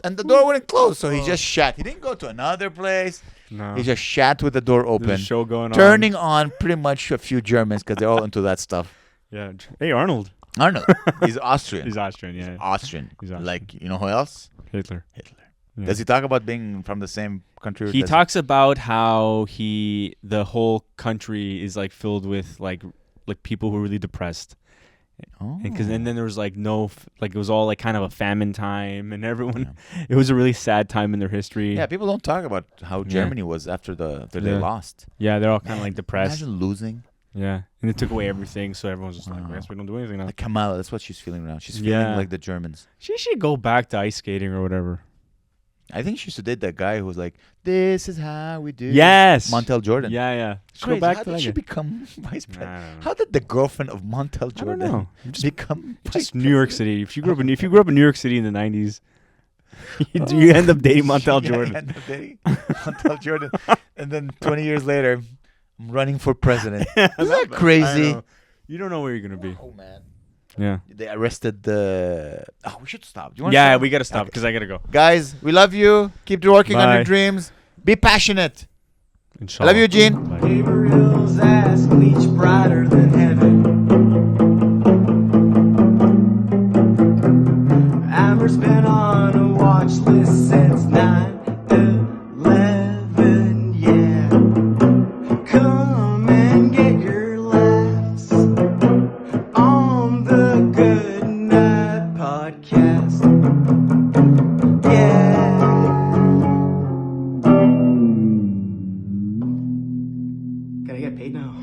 the door wouldn't close. So he just shat. He didn't go to another place. No. He just shat with the door open. There's a show going on. Turning on pretty much a few Germans because they're all into that stuff. Yeah. Hey, Arnold. Arnold. He's Austrian. He's Austrian, yeah. Austrian. He's Austrian. Like, you know who else? Hitler. Yeah. Does he talk about being from the same country? He talks about how the whole country is like filled with like people who are really depressed. Oh. And then there was like it was all like kind of a famine time, and everyone it was a really sad time in their history. Yeah, people don't talk about how Germany was after they lost. Yeah, they're all kind of like depressed. Imagine losing. Yeah, and they took away everything, so everyone's just like, I guess we don't do anything now. Like Kamala, that's what she's feeling now. She's feeling like the Germans. She should go back to ice skating or whatever. I think she should date that guy who was like, "This is how we do." Yes, Montel Jordan. Yeah. Crazy. Go back how to did that she guy. become vice president? I don't know. How did the girlfriend of Montel Jordan I don't know. become just New York City? If you grew up in New York City in the 90s, you end up dating Montel Jordan. You end up dating Montel Jordan, and then 20 years later, I'm running for president. Isn't that crazy? You don't know where you're gonna be. Oh man. Yeah. They arrested the. Oh, we should stop. Do you want Yeah, to stop? we gotta stop because I gotta go. Guys, we love you. Keep working on your dreams. Be passionate. Inshallah. I love you, Gene. Bye. Gabriel's ass bleach brighter than heaven. Amer's been on a watch list since 9/11. Yeah, come and get your laughs on the Good Night Podcast. Yeah. Gotta get paid now.